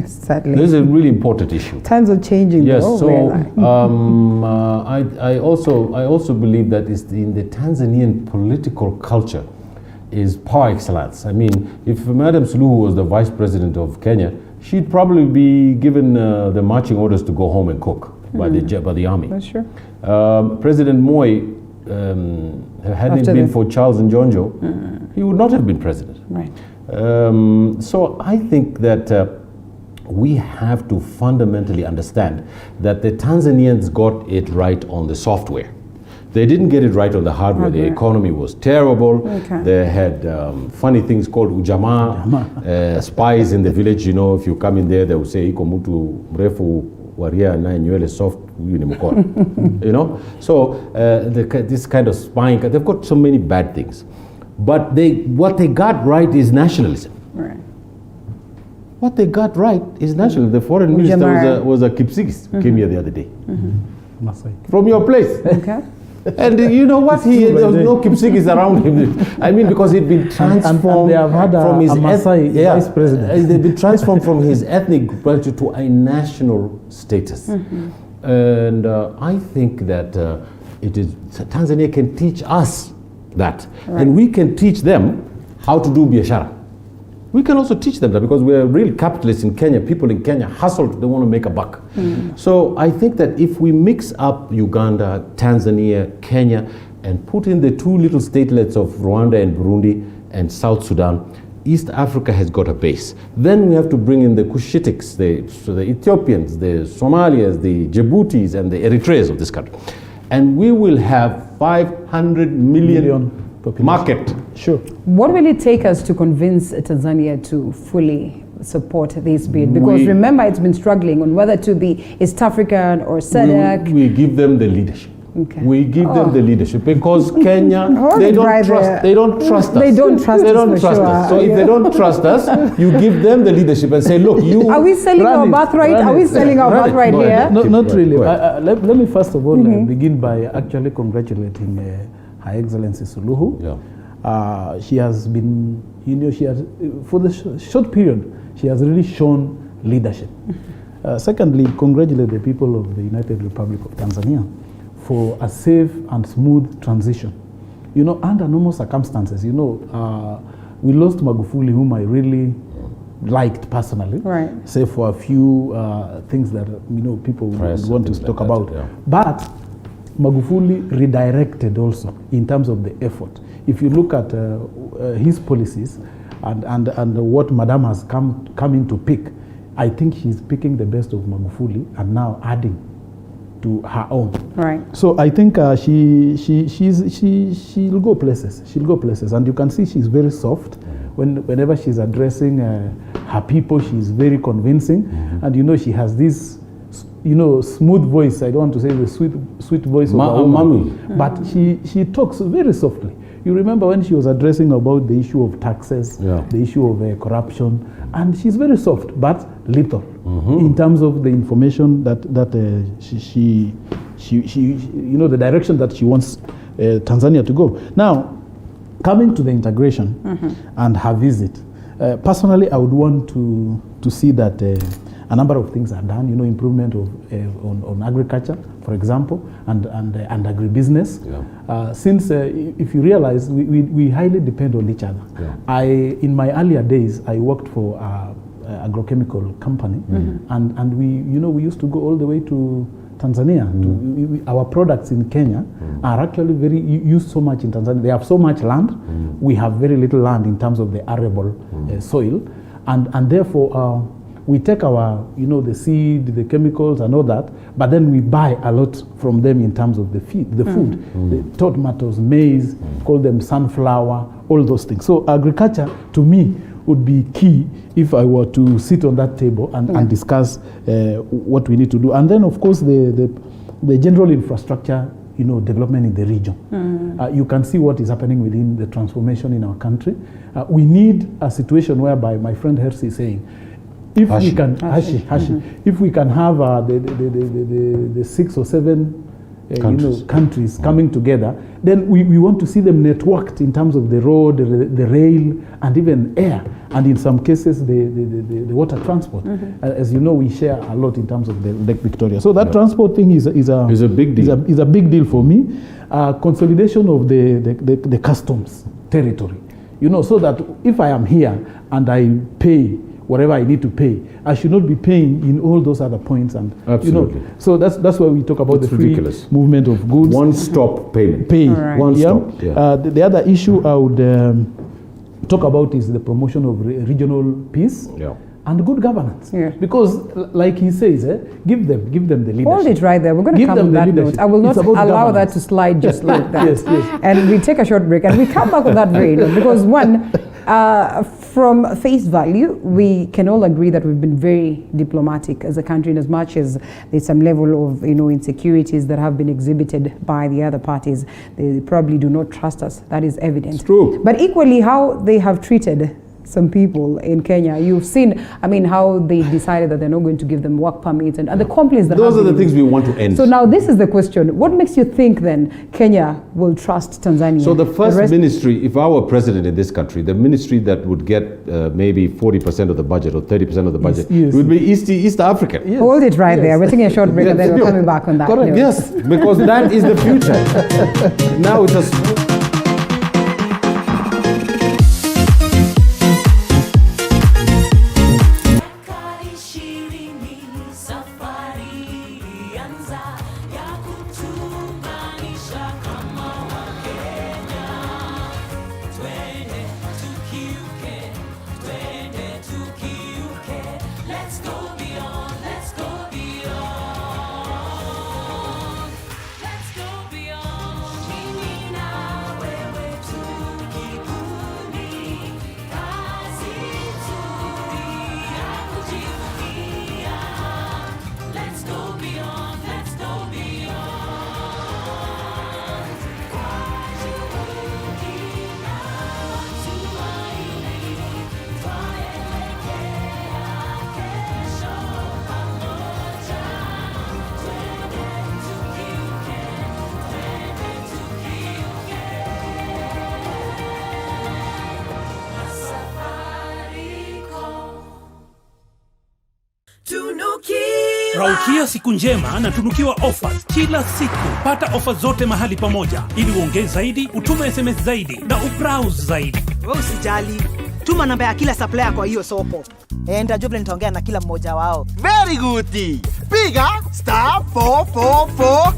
Sadly. This is a really important issue. Times are changing. Yes, so I also believe that it's in the Tanzanian political culture is par excellence. I mean, if Madam Suluhu was the vice president of Kenya, she'd probably be given the marching orders to go home and cook by the army. That's true. President Moi, hadn't it been for Charles Njonjo, he would not have been president. Right. So I think that we have to fundamentally understand that the Tanzanians got it right on the software. They didn't get it right on the hardware. The economy was terrible. Okay. They had funny things called ujamaa, spies in the village. If you come in there, they will say, iko mtu mrefu waria na nywele soft, huyu ni mkono. So this kind of spying, they've got so many bad things. But what they got right is nationalism. Right. What they got right is nationalism. The foreign minister was a Kipsigis, came here the other day. From your place. Okay. And you know what? There was no Kipsigis around him. I mean, because he'd been transformed and they have had from his Masai vice president. They've been transformed from his ethnic culture to a national status. And I think that Tanzania can teach us that. Right. And we can teach them how to do biashara. We can also teach them that because we're real capitalists in Kenya. People in Kenya hustle, they want to make a buck. So I think that if we mix up Uganda, Tanzania, Kenya, and put in the two little statelets of Rwanda and Burundi and South Sudan, East Africa has got a base. Then we have to bring in the Cushitics, the Ethiopians, the Somalians, the Djiboutis, and the Eritreas of this country. And we will have 500 million market. Sure. What will it take us to convince Tanzania to fully support this bid? Because remember, it's been struggling on whether to be East African or SADC. We give them the leadership. Okay. We give them the leadership because Kenya, they don't trust us. They don't trust us. So if they don't trust us, you give them the leadership and say, look, you... Are we selling our birthright? Are we selling our birthright here? Not really. Let me first of all begin by actually congratulating Her Excellency Suluhu. Yeah. She has been, for the short period, she has really shown leadership. Secondly, congratulate the people of the United Republic of Tanzania for a safe and smooth transition. Under normal circumstances, we lost Magufuli, whom I really liked personally, right, save for a few things that people would want to talk about. Yeah. But Magufuli redirected also in terms of the effort. If you look at his policies and what Madam has come in to pick, I think she's picking the best of Magufuli and now adding to her own. Right. So I think she'll go places. She'll go places, and you can see she's very soft whenever she's addressing her people, she's very convincing. And she has this smooth voice. I don't want to say the sweet voice of a woman, but she talks very softly. You remember when she was addressing about the issue of taxes, the issue of corruption, and she's very soft but little in terms of the information that she the direction that she wants Tanzania to go. Now, coming to the integration and her visit, personally, I would want to see that a number of things are done. Improvement of on agriculture, for example, and agribusiness. Since if you realize, we highly depend on each other. In my earlier days, I worked for agrochemical company, and we used to go all the way to Tanzania. Our products in Kenya are actually very used so much in Tanzania. They have so much land. We have very little land in terms of the arable soil, and therefore we take our the seed, the chemicals, and all that, but then we buy a lot from them in terms of the food, the tomatoes, maize, call them sunflower, all those things. So agriculture, to me, would be key if I were to sit on that table and discuss what we need to do. And then, of course, the general infrastructure, development in the region. You can see what is happening within the transformation in our country. We need a situation whereby, my friend Hersi is saying, if we can have the 6 or 7 countries coming together, then we want to see them networked in terms of the road, the rail, and even air, and in some cases the water transport. As you know, we share a lot in terms of the Lake Victoria. So that transport thing is a big deal. Is a big deal for me. Consolidation of the customs territory, so that if I am here and I pay whatever I need to pay, I should not be paying in all those other points. And absolutely. So that's why we talk about the free movement of goods. One-stop payment. Right. One-stop. Yeah. The other issue I would talk about is the promotion of regional peace and good governance. Because, like he says, give them the leadership. Hold it right there. We're going to come on that note. I will not allow that to slide just like that. Yes. And we take a short break and we come back on that very note, because one, from face value, we can all agree that we've been very diplomatic as a country, in as much as there's some level of insecurities that have been exhibited by the other parties. They probably do not trust us. That is evident. It's true. But equally, how they have treated some people in Kenya, you've seen, how they decided that they're not going to give them work permits and the complaints that those are the things we want to end. So now this is the question: what makes you think then Kenya will trust Tanzania? So the first ministry, if I were president in this country, the ministry that would get maybe 40% of the budget or 30% of the budget would be East African. Yes. Hold it right there. We're taking a short break and then we're coming back on that. Correct. Yes, because that is the future. Now it's a Raukia siku njema na tunukiwa offers kila siku. Pata offers zote mahali pamoja ili uongee zaidi, utume SMS zaidi na ubrowse zaidi. Wewe usijali. Tuma namba ya kila supplier kwa hiyo soko. Nitajua vile nitaongea na kila mmoja wao. Very good. Piga *444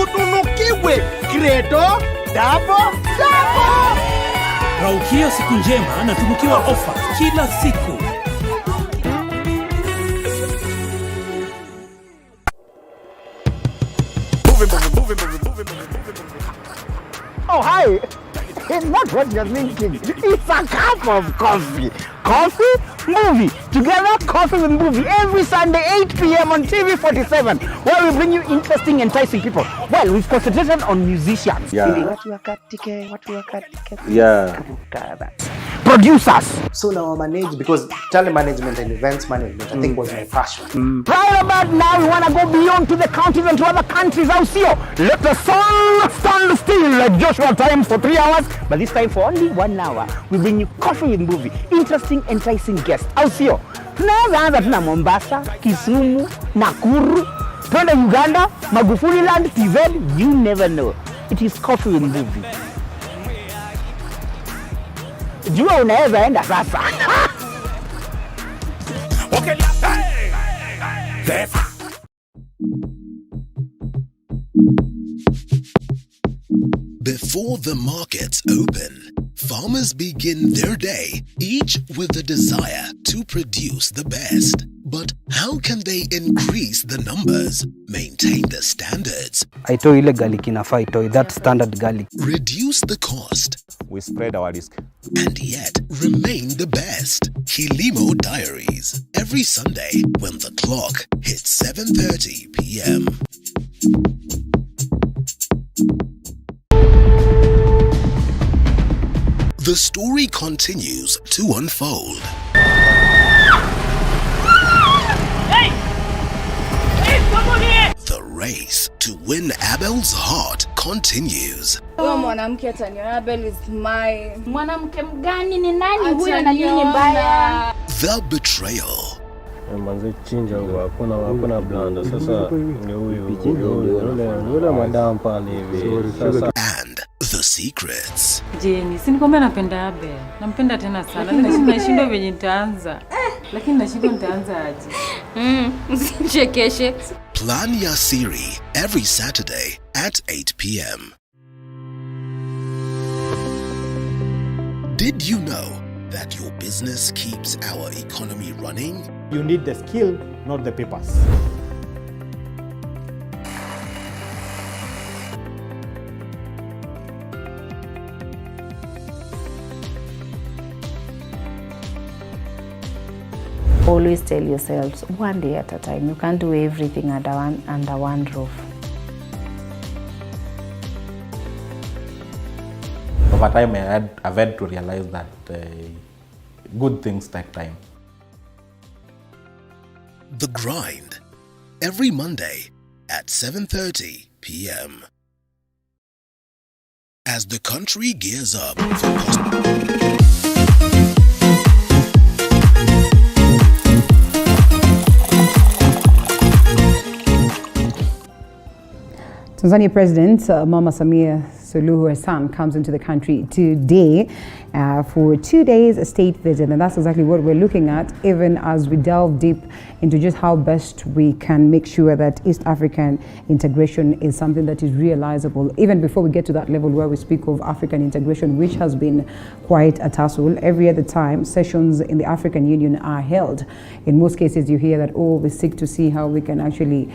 utunukiwe Credo double. Raukia siku njema na tunukiwa offers kila siku. Oh, hi. It's not what you're thinking. It's a cup of coffee. Coffee, movie. Together, Coffee with Movie. Every Sunday, 8 p.m. on TV 47, where we bring you interesting, enticing people. Well, we've concentrated on musicians. Yeah. Producers. So now I manage because telemanagement and events management, I think, was my passion. Right about now, we want to go beyond to the counties and to other countries. I'll see you. Let the sun stand still like Joshua time for 3 hours, but this time for only 1 hour. We bring you Coffee with Movie. Interesting, enticing guests. I'll see you. Tunaweza anza tuna Mombasa, Kisumu, Nakuru, twende Uganda, Magufuli Land, TZ, you never know. It is Coffee with Movie. Jua unaweza enda sasa. Okay, Before the markets open, farmers begin their day, each with the desire to produce the best. But how can they increase the numbers, maintain the standards, Aito ile garlic inafaa itoi, that standard garlic. reduce the cost, We spread our risk. and yet remain the best? Kilimo Diaries, every Sunday when the clock hits 7:30 p.m. The story continues to unfold. The race to win Abel's heart continues. Huyo mwanamke ataniona. Abel is my mwanamke mgani? Ni nani huyo na nini mbaya? The betrayal. Manze chinja huwa hakuna blanda. Sasa ni huyu yule madam pale hivi. Sasa And the secrets. Jenny, si nikwambia napenda Abel. Nampenda tena sana. Nashindwa venye nitaanza. Lakini nashindwa nitaanza aje. Usichekeshe. Plan ya siri every Saturday at 8 p.m. Did you know that your business keeps our economy running? You need the skill, not the papers. Always tell yourselves, one day at a time. You can't do everything under one roof. Over time, I've had to realize that good things take time. The Grind, every Monday at 7:30 p.m. As the country gears up for Tanzania President Mama Samia Suluhu Hassan comes into the country today for 2 days a state visit, and that's exactly what we're looking at, even as we delve deep into just how best we can make sure that East African integration is something that is realizable, even before we get to that level where we speak of African integration, which has been quite a tussle. Every other time sessions in the African Union are held, in most cases you hear that, oh, we seek to see how we can actually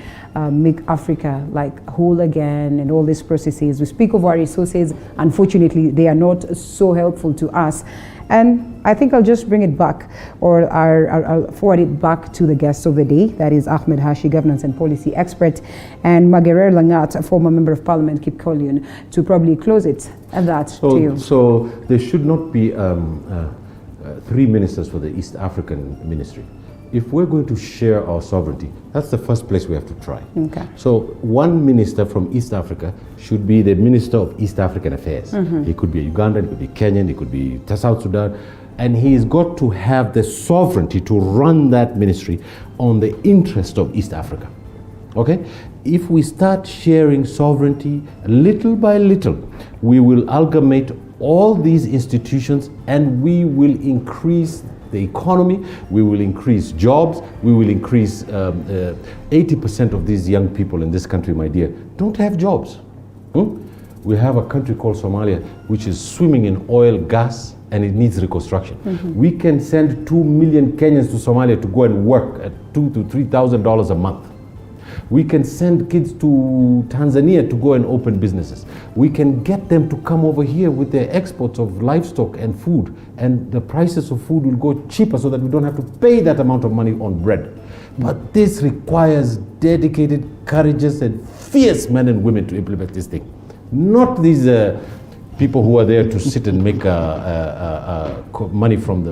make Africa like whole again, and all these processes. We speak of our resources. Unfortunately, they are not so helpful to us. And I think I'll just bring it back, or I'll forward it back to the guests of the day. That is Ahmed Hashi, governance and policy expert, and Magerer Langat, a former member of parliament, Kipkolian, to probably close it at that to you. So there should not be 3 ministers for the East African ministry. If we're going to share our sovereignty, that's the first place we have to try. Okay. So one minister from East Africa should be the Minister of East African Affairs. He could be a Ugandan, he could be Kenyan, he could be South Sudan, and he's got to have the sovereignty to run that ministry on the interest of East Africa. Okay? If we start sharing sovereignty little by little, we will amalgamate all these institutions and we will increase the economy, we will increase jobs, we will increase 80% of these young people in this country, my dear, don't have jobs. We have a country called Somalia, which is swimming in oil, gas, and it needs reconstruction. We can send 2 million Kenyans to Somalia to go and work at $2,000 to $3,000 a month. We can send kids to Tanzania to go and open businesses. We can get them to come over here with their exports of livestock and food, and the prices of food will go cheaper so that we don't have to pay that amount of money on bread. But this requires dedicated, courageous, and fierce men and women to implement this thing. Not these people who are there to sit and make money from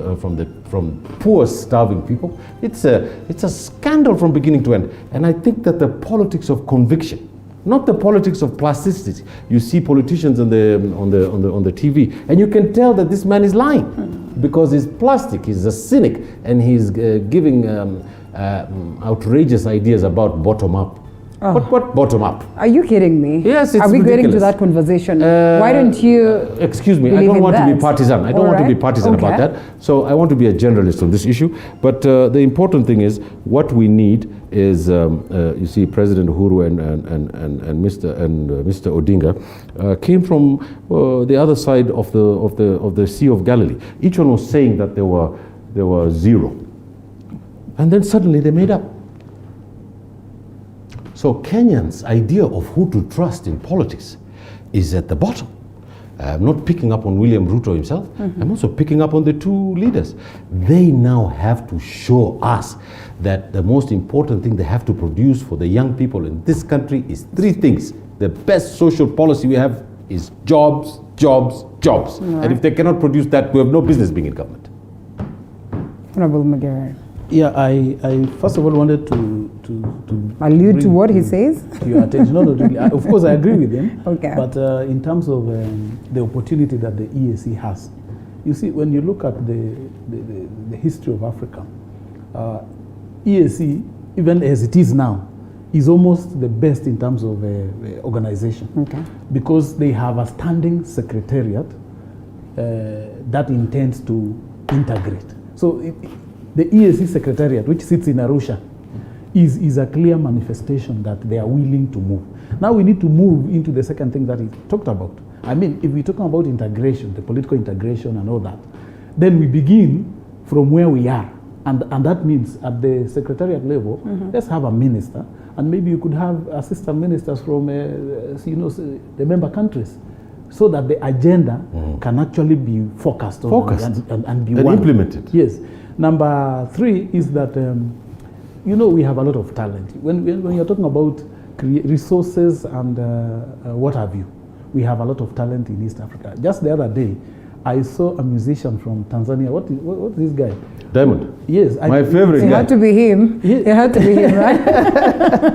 poor, starving people. It's a scandal from beginning to end. And I think that the politics of conviction, not the politics of plasticity. You see politicians on the TV, and you can tell that this man is lying because he's plastic. He's a cynic, and he's giving outrageous ideas about bottom up. Oh. What bottom up? Are you kidding me? Yes, it's Are we ridiculous. getting to that conversation? Why don't you? Excuse me, I don't want to be partisan. I don't want to be partisan about that. So I want to be a generalist on this issue. But the important thing is, what we need is, you see, President Uhuru and Mr. Odinga came from the other side of the Sea of Galilee. Each one was saying that there were zero, and then suddenly they made up. So Kenyans' idea of who to trust in politics is at the bottom. I'm not picking up on William Ruto himself. I'm also picking up on the two leaders. They now have to show us that the most important thing they have to produce for the young people in this country is three things. The best social policy we have is jobs, jobs, jobs. Right. And if they cannot produce that, we have no business being in government. Honorable Magere. Yeah, I first of all wanted to allude to what he says. To your attention. No, really. Of course, I agree with him. Okay. But in terms of the opportunity that the EAC has, you see, when you look at the history of Africa, EAC, even as it is now, is almost the best in terms of organization. Okay. Because they have a standing secretariat that intends to integrate. So the EAC Secretariat, which sits in Arusha, is a clear manifestation that they are willing to move. Now we need to move into the second thing that he talked about. I mean, if we're talking about integration, the political integration and all that, then we begin from where we are. And that means at the secretariat level, let's have a minister, and maybe you could have assistant ministers from the member countries, so that the agenda can actually be focused on and be one. Implemented. Yes. Number three is that, we have a lot of talent. When you're talking about resources and what have you, we have a lot of talent in East Africa. Just the other day, I saw a musician from Tanzania. What is this guy? Diamond. Yes. My favorite guy. It had to be him. It had to be him, right?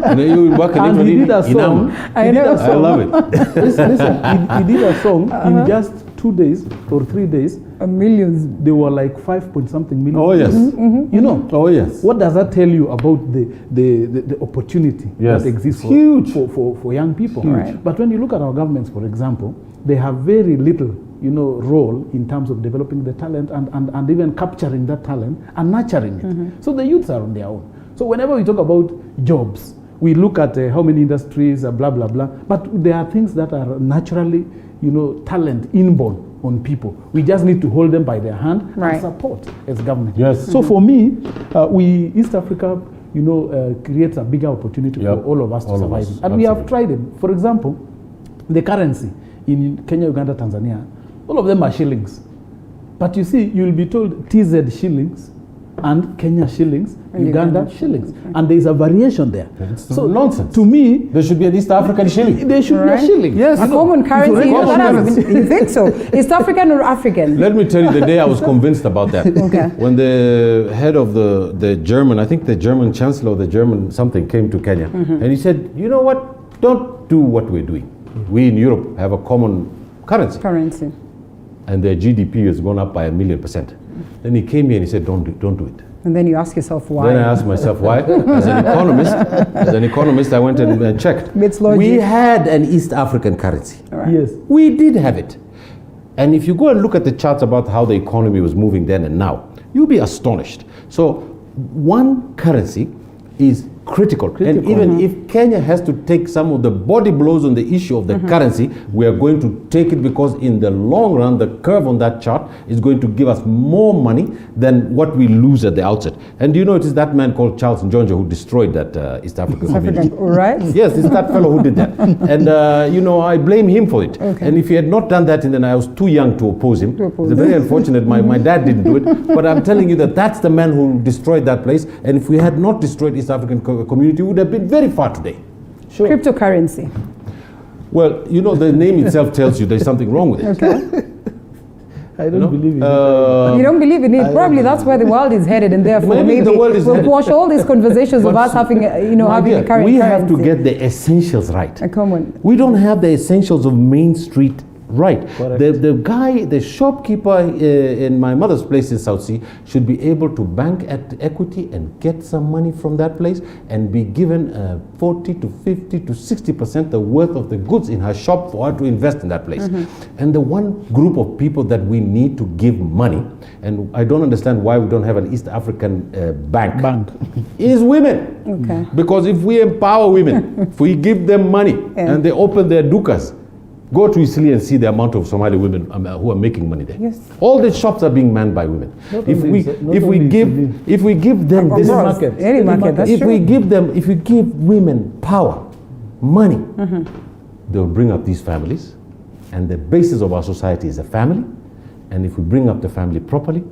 And he did a song. I love it. Listen, he did a song in just 2 days or 3 days. Millions. They were like 5-point-something million. Oh yes. You know. Oh yes. What does that tell you about the opportunity that exists for young people? Right. But when you look at our governments, for example, they have very little, role in terms of developing the talent and even capturing that talent and nurturing it. So the youths are on their own. So whenever we talk about jobs, we look at how many industries, blah, blah, blah. But there are things that are naturally, talent inborn on people. We just need to hold them by their hand and support as government. Yes. So for me, East Africa, creates a bigger opportunity for all of us to survive. And we have tried it. For example, the currency in Kenya, Uganda, Tanzania, all of them are shillings. But you see, you'll be told TZ shillings and Kenya shillings, Uganda shillings. And there's a variation there. So nonsense. To me, there should be an East African shilling. There should be a shilling. Yes. A common currency. You think so? East African or African? Let me tell you, the day I was convinced about that. Okay. When the head of the German, I think the German chancellor, the German something, came to Kenya. And he said, you know what? Don't do what we're doing. We in Europe have a common currency. And their GDP has gone up by 1,000,000%. Then he came here and he said, don't do it. And then you ask yourself why. Then I asked myself why. As an economist, I went and checked. We had an East African currency. Right. Yes. We did have it. And if you go and look at the charts about how the economy was moving then and now, you'll be astonished. So one currency is critical. And even if Kenya has to take some of the body blows on the issue of the currency, we are going to take it because in the long run, the curve on that chart is going to give us more money than what we lose at the outset. And you know, it is that man called Charles Njonjo who destroyed that East African community. Right? Yes, it's that fellow who did that. And, you know, I blame him for it. Okay. And if he had not done that, and then I was too young to oppose him. It's very unfortunate. My dad didn't do it. But I'm telling you that that's the man who destroyed that place. And if we had not destroyed East African community, we would have been very far today. Sure. Cryptocurrency. Well, you know, the name itself tells you there's something wrong with it. Okay. I don't believe in it. You don't believe in it? Probably that's where the world is headed, and therefore maybe the world is we'll headed. quash all these conversations of us having, having a current we have currency. to get the essentials right. Come on. We don't have the essentials of Main Street right. The guy, the shopkeeper in my mother's place in South Sea should be able to bank at equity and get some money from that place and be given 40 to 50 to 60% the worth of the goods in her shop for her to invest in that place. And the one group of people that we need to give money, and I don't understand why we don't have an East African bank, is women. Okay. Because if we empower women, if we give them money and they open their dukas, go to Isli and see the amount of Somali women who are making money there. Yes. All the shops are being manned by women. If we give them this market, if we give women power, money, they'll bring up these families, and the basis of our society is a family. And if we bring up the family properly,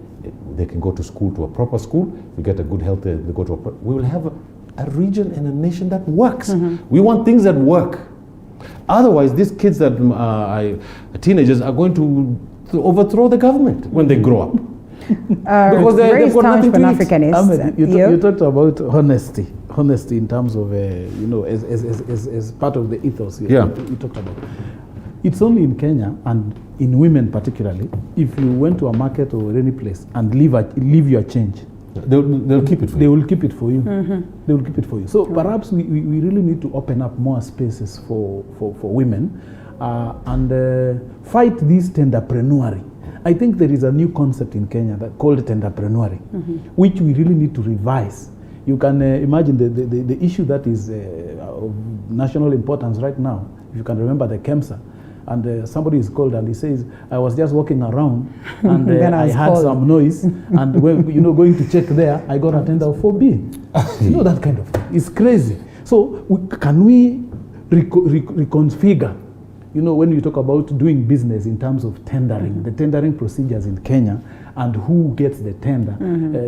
they can go to school, to a proper school. We get a good health. They go to we will have a region and a nation that works. We want things that work. Otherwise, these kids that teenagers are going to overthrow the government when they grow up. Because they've got nothing to eat. You talked about honesty in terms of, as part of the ethos you talked about. It's only in Kenya, and in women particularly, if you went to a market or any place and leave your change, they'll keep it for you. They will keep it for you. They will keep it for you. So perhaps we really need to open up more spaces for women and fight this tenderpreneuring. I think there is a new concept in Kenya called tenderpreneuring, which we really need to revise. You can imagine the issue that is of national importance right now. If you can remember the KEMSA. And somebody is called and he says, I was just walking around and I heard some noise, and when, going to check there, I got a tender of 4B. That kind of thing. It's crazy. So can we reconfigure, when you talk about doing business in terms of tendering, the tendering procedures in Kenya and who gets the tender,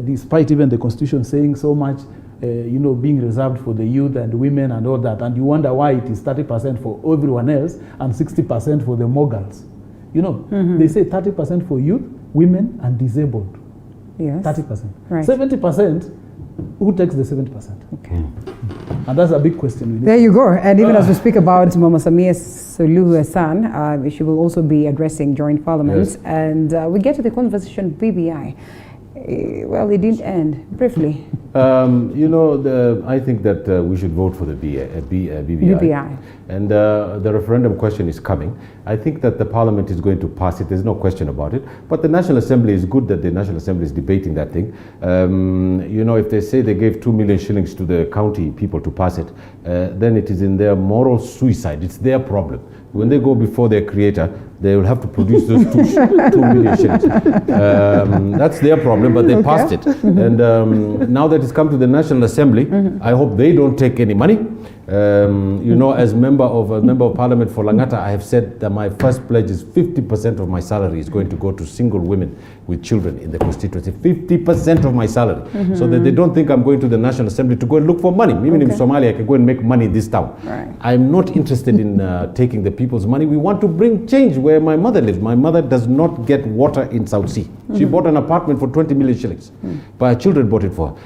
despite even the Constitution saying so much, being reserved for the youth and women and all that, and you wonder why it is 30% for everyone else and 60% for the moguls. They say 30% for youth, women, and disabled. Yes. 30%. Right. 70%, who takes the 70%? Okay. And that's a big question. There you go. And even as we speak about Mama Samia Suluhu Hassan, she will also be addressing joint parliament. Yes. And we get to the conversation BBI. Well, it didn't end. Briefly. I think that we should vote for the BBI. And the referendum question is coming. I think that the parliament is going to pass it. There's no question about it. But the National Assembly is good that the National Assembly is debating that thing. If they say they gave 2 million shillings to the county people to pass it, then it is in their moral suicide. It's their problem. When they go before their creator, they will have to produce those 2 million shillings. That's their problem, but they passed it. And now that it's come to the National Assembly, I hope they don't take any money. As member of Parliament for Langata, I have said that my first pledge is 50% of my salary is going to go to single women with children in the constituency. 50% of my salary. So that they don't think I'm going to the National Assembly to go and look for money. Even in Somalia, I can go and make money in this town. Right. I'm not interested in taking the people's money. We want to bring change where my mother lives. My mother does not get water in South Sea. She bought an apartment for 20 million shillings. But her children bought it for her.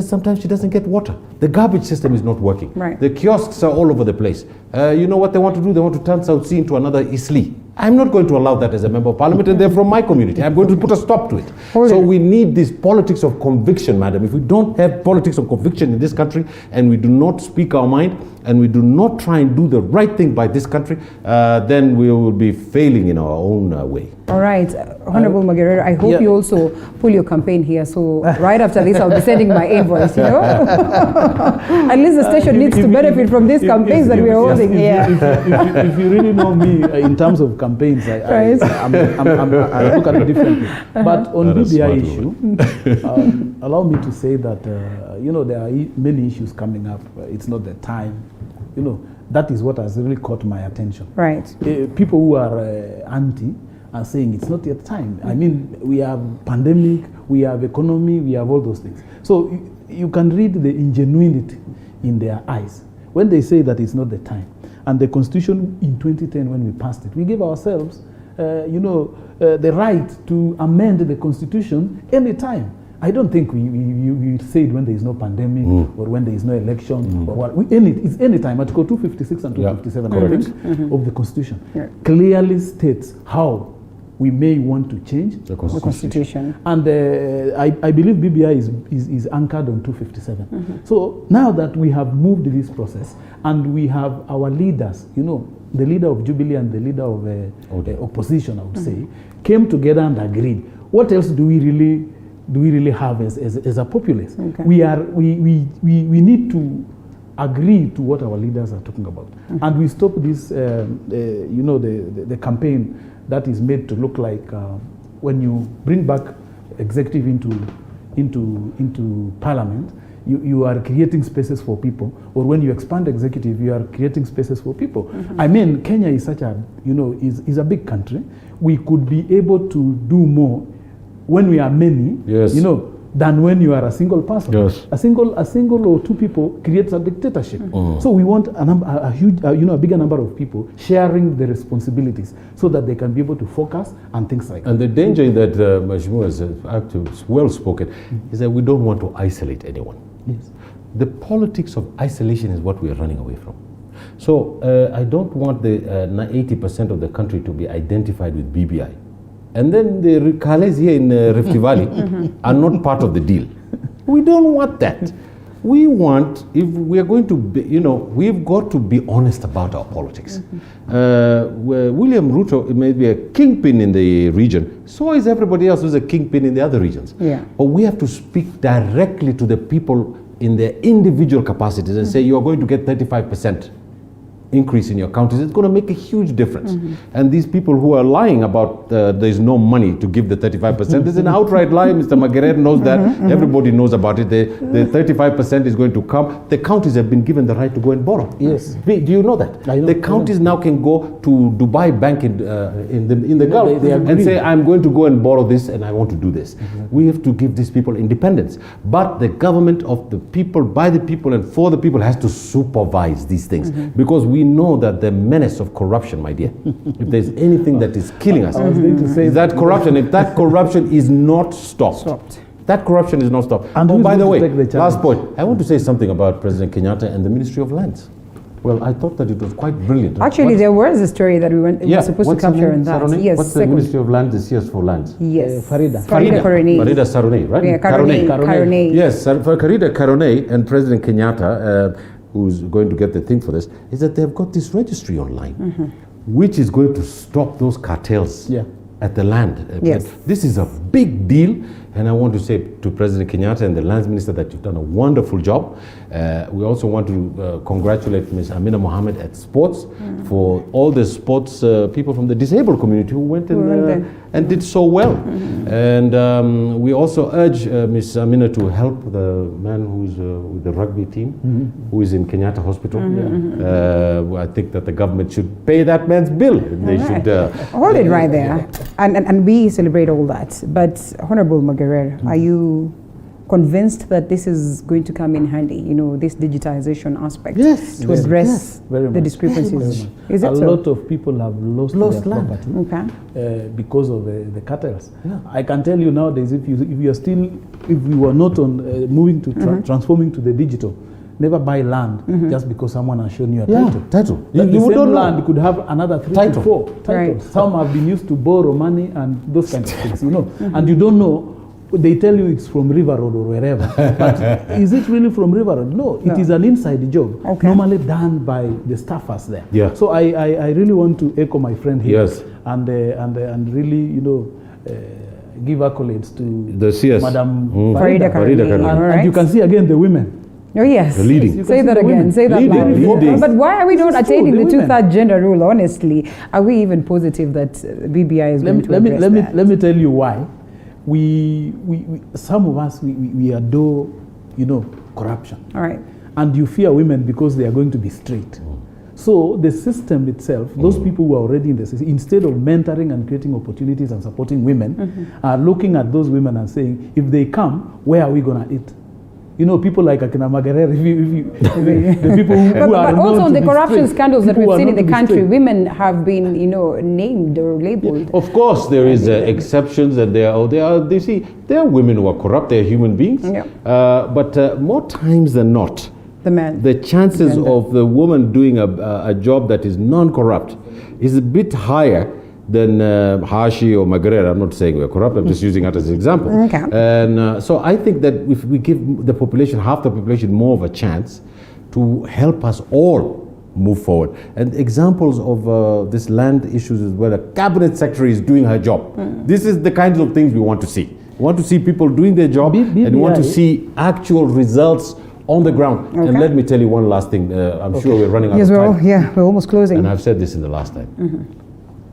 Sometimes she doesn't get water. The garbage system is not working. Right. The kiosks are all over the place. You know what they want to do? They want to turn South Sea into another Isli. I'm not going to allow that as a member of parliament, and they're from my community. I'm going to put a stop to it. So we need this politics of conviction, madam. If we don't have politics of conviction in this country, and we do not speak our mind, and we do not try and do the right thing by this country, then we will be failing in our own way. All right, Honorable Magerere, I hope you also pull your campaign here. So right after this, I'll be sending my invoice, you know? At least the station needs to benefit from these campaigns that we're holding here. If you really know me in terms of campaigns, I look at it differently. But on BBI issue, allow me to say that, you know, there are many issues coming up. It's not the time, you know. That is what has really caught my attention. Right. People who are anti are saying it's not yet time. I mean, we have pandemic, we have economy, we have all those things. So you can read the ingenuity in their eyes when they say that it's not the time. And the Constitution in 2010, when we passed it, we gave ourselves, the right to amend the Constitution anytime. I don't think we say it when there is no pandemic or when there is no election or what. It's any time. Article 256 and 257 of the Constitution clearly states how we may want to change the Constitution. And I believe BBI is anchored on 257. So now that we have moved this process and we have our leaders, you know, the leader of Jubilee and the leader of opposition, I would say, came together and agreed. What else do we really have as a populace? Okay. We need to agree to what our leaders are talking about, and we stop this, the campaign that is made to look like when you bring back executive into parliament, you are creating spaces for people, or when you expand executive, you are creating spaces for people. I mean, Kenya is such a, is a big country. We could be able to do more when we are many, than when you are a single person. Yes. A single or two people creates a dictatorship. So we want a bigger number of people sharing the responsibilities so that they can be able to focus and things like that. And the danger that Majmu has actually well spoken is that we don't want to isolate anyone. Yes. The politics of isolation is what we are running away from. So I don't want the 80% of the country to be identified with BBI. And then the Kales here in Rift Valley are not part of the deal. We don't want that. We want, if we are going to be, we've got to be honest about our politics. William Ruto may be a kingpin in the region, so is everybody else who's a kingpin in the other regions. Yeah. But we have to speak directly to the people in their individual capacities and say, you are going to get 35% increase in your counties. It's going to make a huge difference. And these people who are lying about there's no money to give the 35%, there's an outright lie. Mr. Magerere knows that. Everybody knows about it. The 35% is going to come. The counties have been given the right to go and borrow. Yes. Do you know that? I know. The counties now can go to Dubai Bank in the Gulf and say, I'm going to go and borrow this and I want to do this. We have to give these people independence. But the government of the people, by the people and for the people has to supervise these things. Because we know that the menace of corruption, my dear, if there's anything that is killing us, is that corruption. If that corruption is not stopped. That corruption is not stopped. And by the way, last point, I want to say something about President Kenyatta and the Ministry of Lands. Well, I thought that it was quite brilliant. Actually, there was a story that we were supposed to capture in that. Sarone? Yes, what's the Ministry of Lands is here for lands? Yes. Farida Karone, right? Yeah, Karone. Yes, for Farida Karone and President Kenyatta, who's going to get the thing for this, is that they've got this registry online, which is going to stop those cartels at the land. Yes. This is a big deal, and I want to say to President Kenyatta and the Lands Minister that you've done a wonderful job. We also want to congratulate Ms. Amina Mohammed at Sports for all the sports people from the disabled community who went and did so well. And we also urge Ms. Amina to help the man who's with the rugby team, who is in Kenyatta Hospital. I think that the government should pay that man's bill. They should hold it right there, and we celebrate all that. But Honorable Magerere, are you convinced that this is going to come in handy, this digitization aspect to address the discrepancies? Is it a lot of people have lost their land. Property because of the cartels. I can tell you nowadays, if we were not on moving to transforming to the digital, never buy land just because someone has shown you a title. You would not land could have another 3 to 4 titles. Right. Some have been used to borrow money and those kinds of things, and you don't know they tell you it's from River Road or wherever. But is it really from River Road? No, it is an inside job, normally done by the staffers there. Yeah. So I really want to echo my friend here. Yes. And really, give accolades to the CS. Madam Farida Karimi. And you can see again the women. Oh yes. The leading. Say that again. Say that loud. But why are we not attaining the 2/3 gender rule? Honestly, are we even positive that BBI is going to address that? Let me tell you why. We some of us we adore, corruption. All right. And you fear women because they are going to be straight. So the system itself, those people who are already in the system, instead of mentoring and creating opportunities and supporting women, are looking at those women and saying, if they come, where are we going to eat? People like Akina Magerere, the people who are but also on the corruption straight, scandals that we've seen in the country, straight. Women have been, named or labeled. Yeah, of course, there is exceptions, and there are women who are corrupt. They are human beings. Yeah. But more times than not, the chances of the woman doing a job that is non-corrupt is a bit higher than Hashi or Magerere. I'm not saying we're corrupt, I'm just using that as an example. Okay. And so I think that if we give the population, half the population, more of a chance to help us all move forward. And examples of this land issues is where the cabinet secretary is doing her job. This is the kinds of things we want to see. We want to see people doing their job, and we want to see actual results on the ground. Okay. And let me tell you one last thing. I'm sure we're running out of time. Yes, we're almost closing. And I've said this in the last time.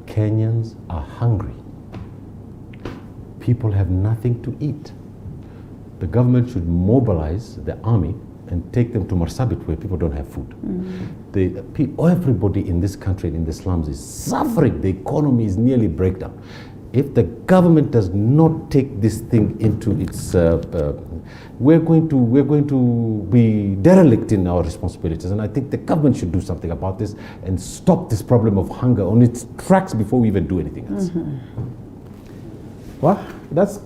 Kenyans are hungry. People have nothing to eat. The government should mobilize the army and take them to Marsabit where people don't have food. Everybody in this country and in the slums is suffering. The economy is nearly breakdown. If the government does not take this thing into its, we're going to be derelict in our responsibilities. And I think the government should do something about this and stop this problem of hunger on its tracks before we even do anything else. Well, that's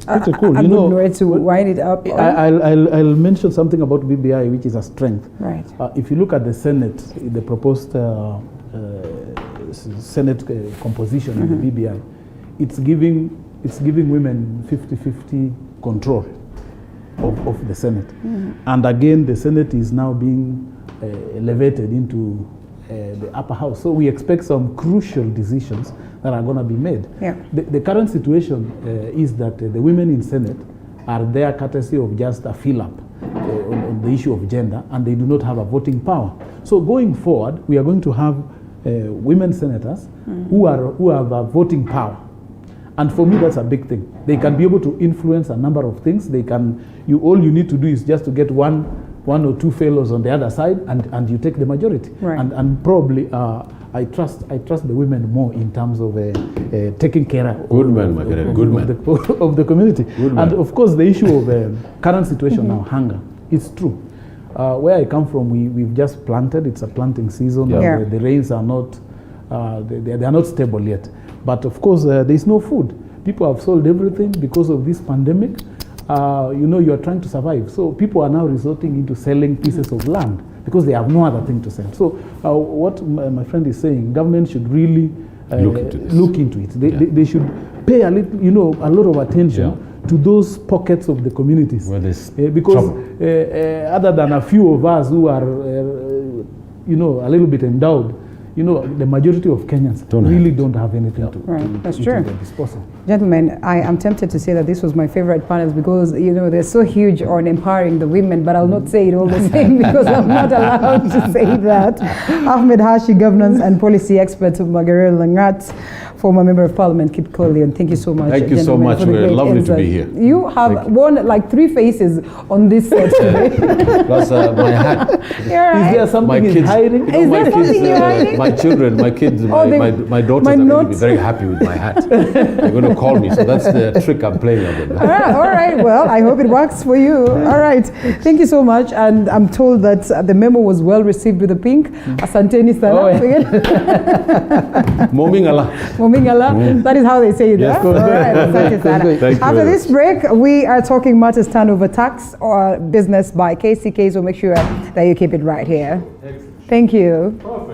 pretty cool. A good way to wind it up. I'll mention something about BBI, which is a strength. Right. If you look at the Senate, the proposed Senate composition in the BBI, it's giving women 50-50 control of the Senate. And again, the Senate is now being elevated into the upper house. So we expect some crucial decisions that are going to be made. Yeah. The current situation is that the women in Senate are there courtesy of just a fill-up on the issue of gender, and they do not have a voting power. So going forward, we are going to have women senators who have a voting power. And for me, that's a big thing. They can be able to influence a number of things. All you need to do is just to get one or two fellows on the other side, and you take the majority. Right. And probably I trust the women more in terms of taking care of the community. And of course, the issue of current situation now, hunger, it's true. Where I come from, we've just planted. It's a planting season. Yeah. The rains are not they are not stable yet. But of course, there is no food. People have sold everything because of this pandemic. You are trying to survive. So people are now resorting into selling pieces of land because they have no other thing to sell. So what my friend is saying, government should really look into it. They should pay a lot of attention to those pockets of the communities. Because other than a few of us who are, a little bit endowed, the majority of Kenyans don't have anything to That's true. at their disposal. Gentlemen, I am tempted to say that this was my favorite panel because, they're so huge on empowering the women, but I'll not say it all the same because I'm not allowed to say that. Ahmed Hashi, Governance and Policy Expert, Magerere Langat, former Member of Parliament, Kip Colion. Thank you so much. Thank you so much. We're lovely to be here. You have worn like 3 faces on this set today. Plus my hat. You're right. Is there something kids, hiding? Is there something you're hiding? My children, my kids, my daughters are going to be very happy with my hat. They're going to call me, so that's the trick I'm playing on them. All right. Well, I hope it works for you. All right. Thank you so much. And I'm told that the memo was well received with the pink. Asanteni sana. Momingala. Momingala. That is how they say it. Yes, All right. Asante sana. Thank you. After this break, we are talking matters turnover tax or business by KCK. So make sure that you keep it right here. Thank you. Perfect.